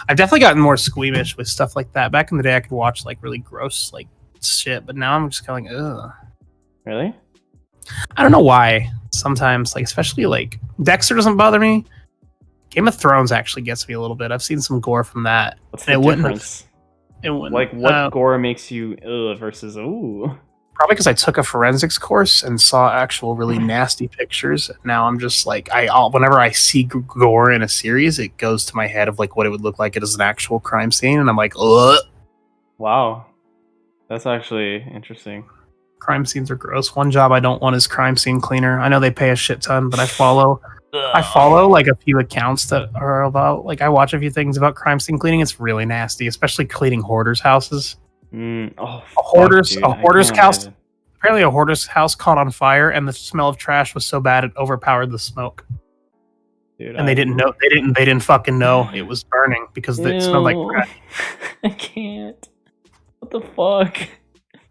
I've definitely gotten more squeamish with stuff like that. Back in the day, I could watch like really gross like shit, but now I'm just kind of like, ugh. Really? I don't know why. Sometimes, like especially like Dexter doesn't bother me. Game of Thrones actually gets me a little bit. I've seen some gore from that. What's the difference? Like what gore makes you versus ooh? Probably because I took a forensics course and saw actual really nasty pictures. Now I'm just like, whenever I see gore in a series, it goes to my head of like what it would look like as an actual crime scene, and I'm like, ugh. Wow, that's actually interesting. Crime scenes are gross. One job I don't want is crime scene cleaner. I know they pay a shit ton, but I follow like a few accounts that are about, like, I watch a few things about crime scene cleaning. It's really nasty, especially cleaning hoarders' houses. A hoarder's Apparently, a hoarder's house caught on fire, and the smell of trash was so bad it overpowered the smoke. Dude, And they didn't know. They didn't fucking know it was burning because it smelled like trash. I can't. What the fuck?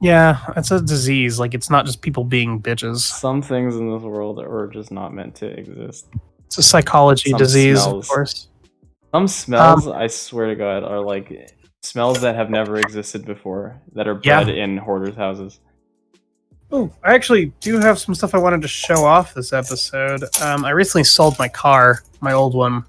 Yeah, it's a disease. Like, it's not just people being bitches. Some things in this world are just not meant to exist. It's a psychology disease, of course. Some smells, I swear to God, are like smells that have never existed before, that are bred in hoarders' houses. Oh, I actually do have some stuff I wanted to show off this episode. I recently sold my car, my old one,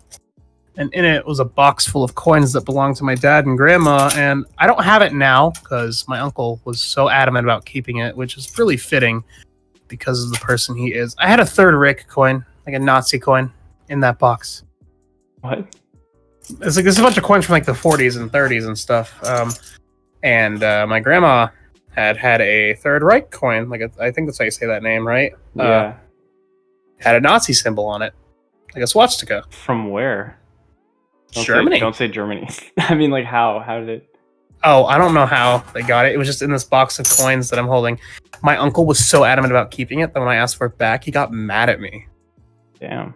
and in it was a box full of coins that belonged to my dad and grandma, and I don't have it now because my uncle was so adamant about keeping it, which is really fitting because of the person he is. I had a third Rick coin, like a Nazi coin, in that box. What? It's like there's a bunch of coins from like the 40s and 30s and stuff, and my grandma had a Third Reich coin, like I think that's how you say that name, right? Yeah. Had a Nazi symbol on it, like a swastika. From where? Germany. Don't say Germany. I mean, like, how? How did it? Oh, I don't know how they got it. It was just in this box of coins that I'm holding. My uncle was so adamant about keeping it that when I asked for it back, he got mad at me. Damn.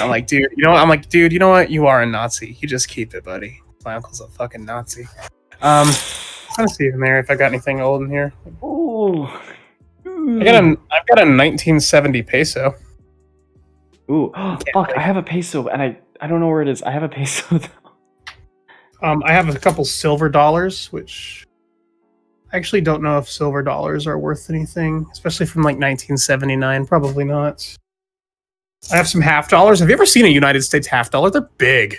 I'm like, dude, you know what? You know what? You are a Nazi. You just keep it, buddy. My uncle's a fucking Nazi. I'm trying to see in there if I got anything old in here. Ooh. I've got a 1970 peso. Ooh. Fuck, I have a peso, and I don't know where it is. I have a peso, though. I have a couple silver dollars, which I actually don't know if silver dollars are worth anything, especially from like 1979. Probably not. I have some half dollars. Have you ever seen a United States half dollar? They're big.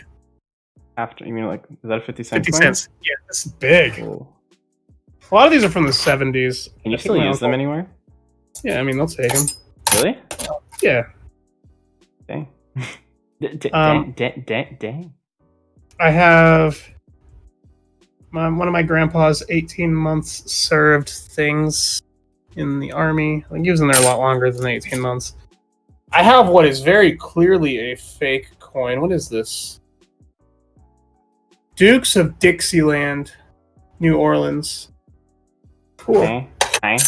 After you mean like, is that a 50-cent 50 coin? cents. Yeah, this is big. Ooh. A lot of these are from the 70s. Can you still use them anywhere? Yeah, I mean, they'll take them. Really? Yeah. Dang. Dang. I have one of my grandpa's 18 months served things in the army. I think he was in there a lot longer than 18 months. I have what is very clearly a fake coin. What is this? Dukes of Dixieland, New Orleans. Cool. Okay. I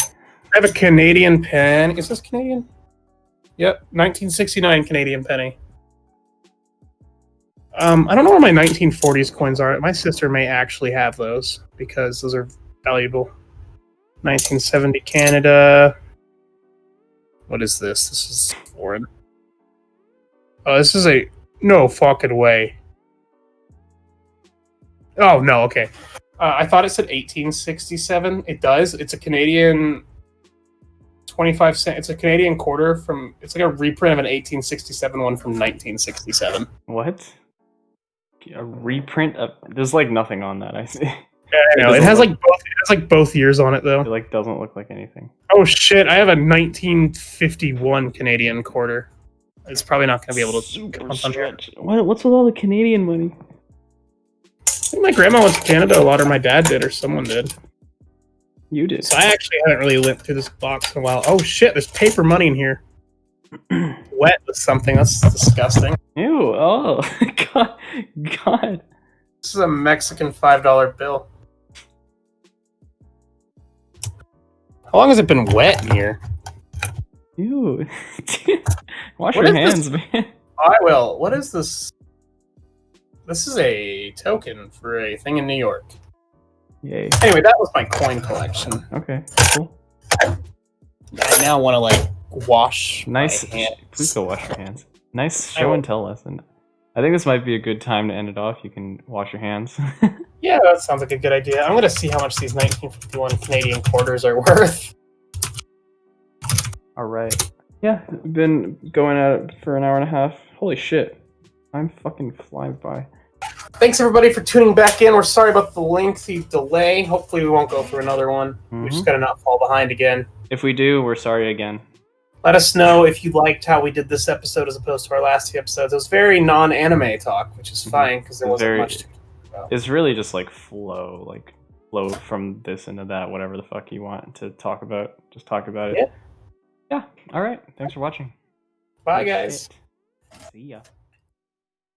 have a Canadian pen. Is this Canadian? Yep, 1969 Canadian penny. I don't know where my 1940s coins are. My sister may actually have those because those are valuable. 1970 Canada. What is this? This is foreign. Oh, this is a... No fucking way. Oh, no, okay. I thought it said 1867. It does. It's a Canadian 25 cent. It's a Canadian quarter from... It's like a reprint of an 1867 one from 1967. What? A reprint of... There's like nothing on that, I see. Yeah, I know. It has both years on it, though. It like doesn't look like anything. Oh shit! I have a 1951 Canadian quarter. It's probably not going to be able to. Super stretch. What's with all the Canadian money? I think my grandma went to Canada a lot, or my dad did, or someone did. You did. So I actually haven't really went through this box in a while. Oh shit! There's paper money in here. Wet with something. That's disgusting. Ew! Oh God! This is a Mexican $5 bill. How long has it been wet in here? Ew. Wash your hands, man. I will. What is this? This is a token for a thing in New York. Yay. Anyway, that was my coin collection. Okay, cool. I now want to, like, wash nice. my hands. Please go wash your hands. Nice show and tell lesson. I think this might be a good time to end it off. You can wash your hands. Yeah, that sounds like a good idea. I'm going to see how much these 1951 Canadian quarters are worth. All right. Yeah, we've been going at it for an hour and a half. Holy shit. I'm fucking flying by. Thanks, everybody, for tuning back in. We're sorry about the lengthy delay. Hopefully we won't go through another one. Mm-hmm. We're just going to not fall behind again. If we do, we're sorry again. Let us know if you liked how we did this episode as opposed to our last two episodes. It was very non-anime talk, which is fine because there wasn't much to talk about. It's really just like flow from this into that, whatever the fuck you want to talk about. Just talk about it. Yeah. All right. Thanks for watching. Bye, guys. See ya.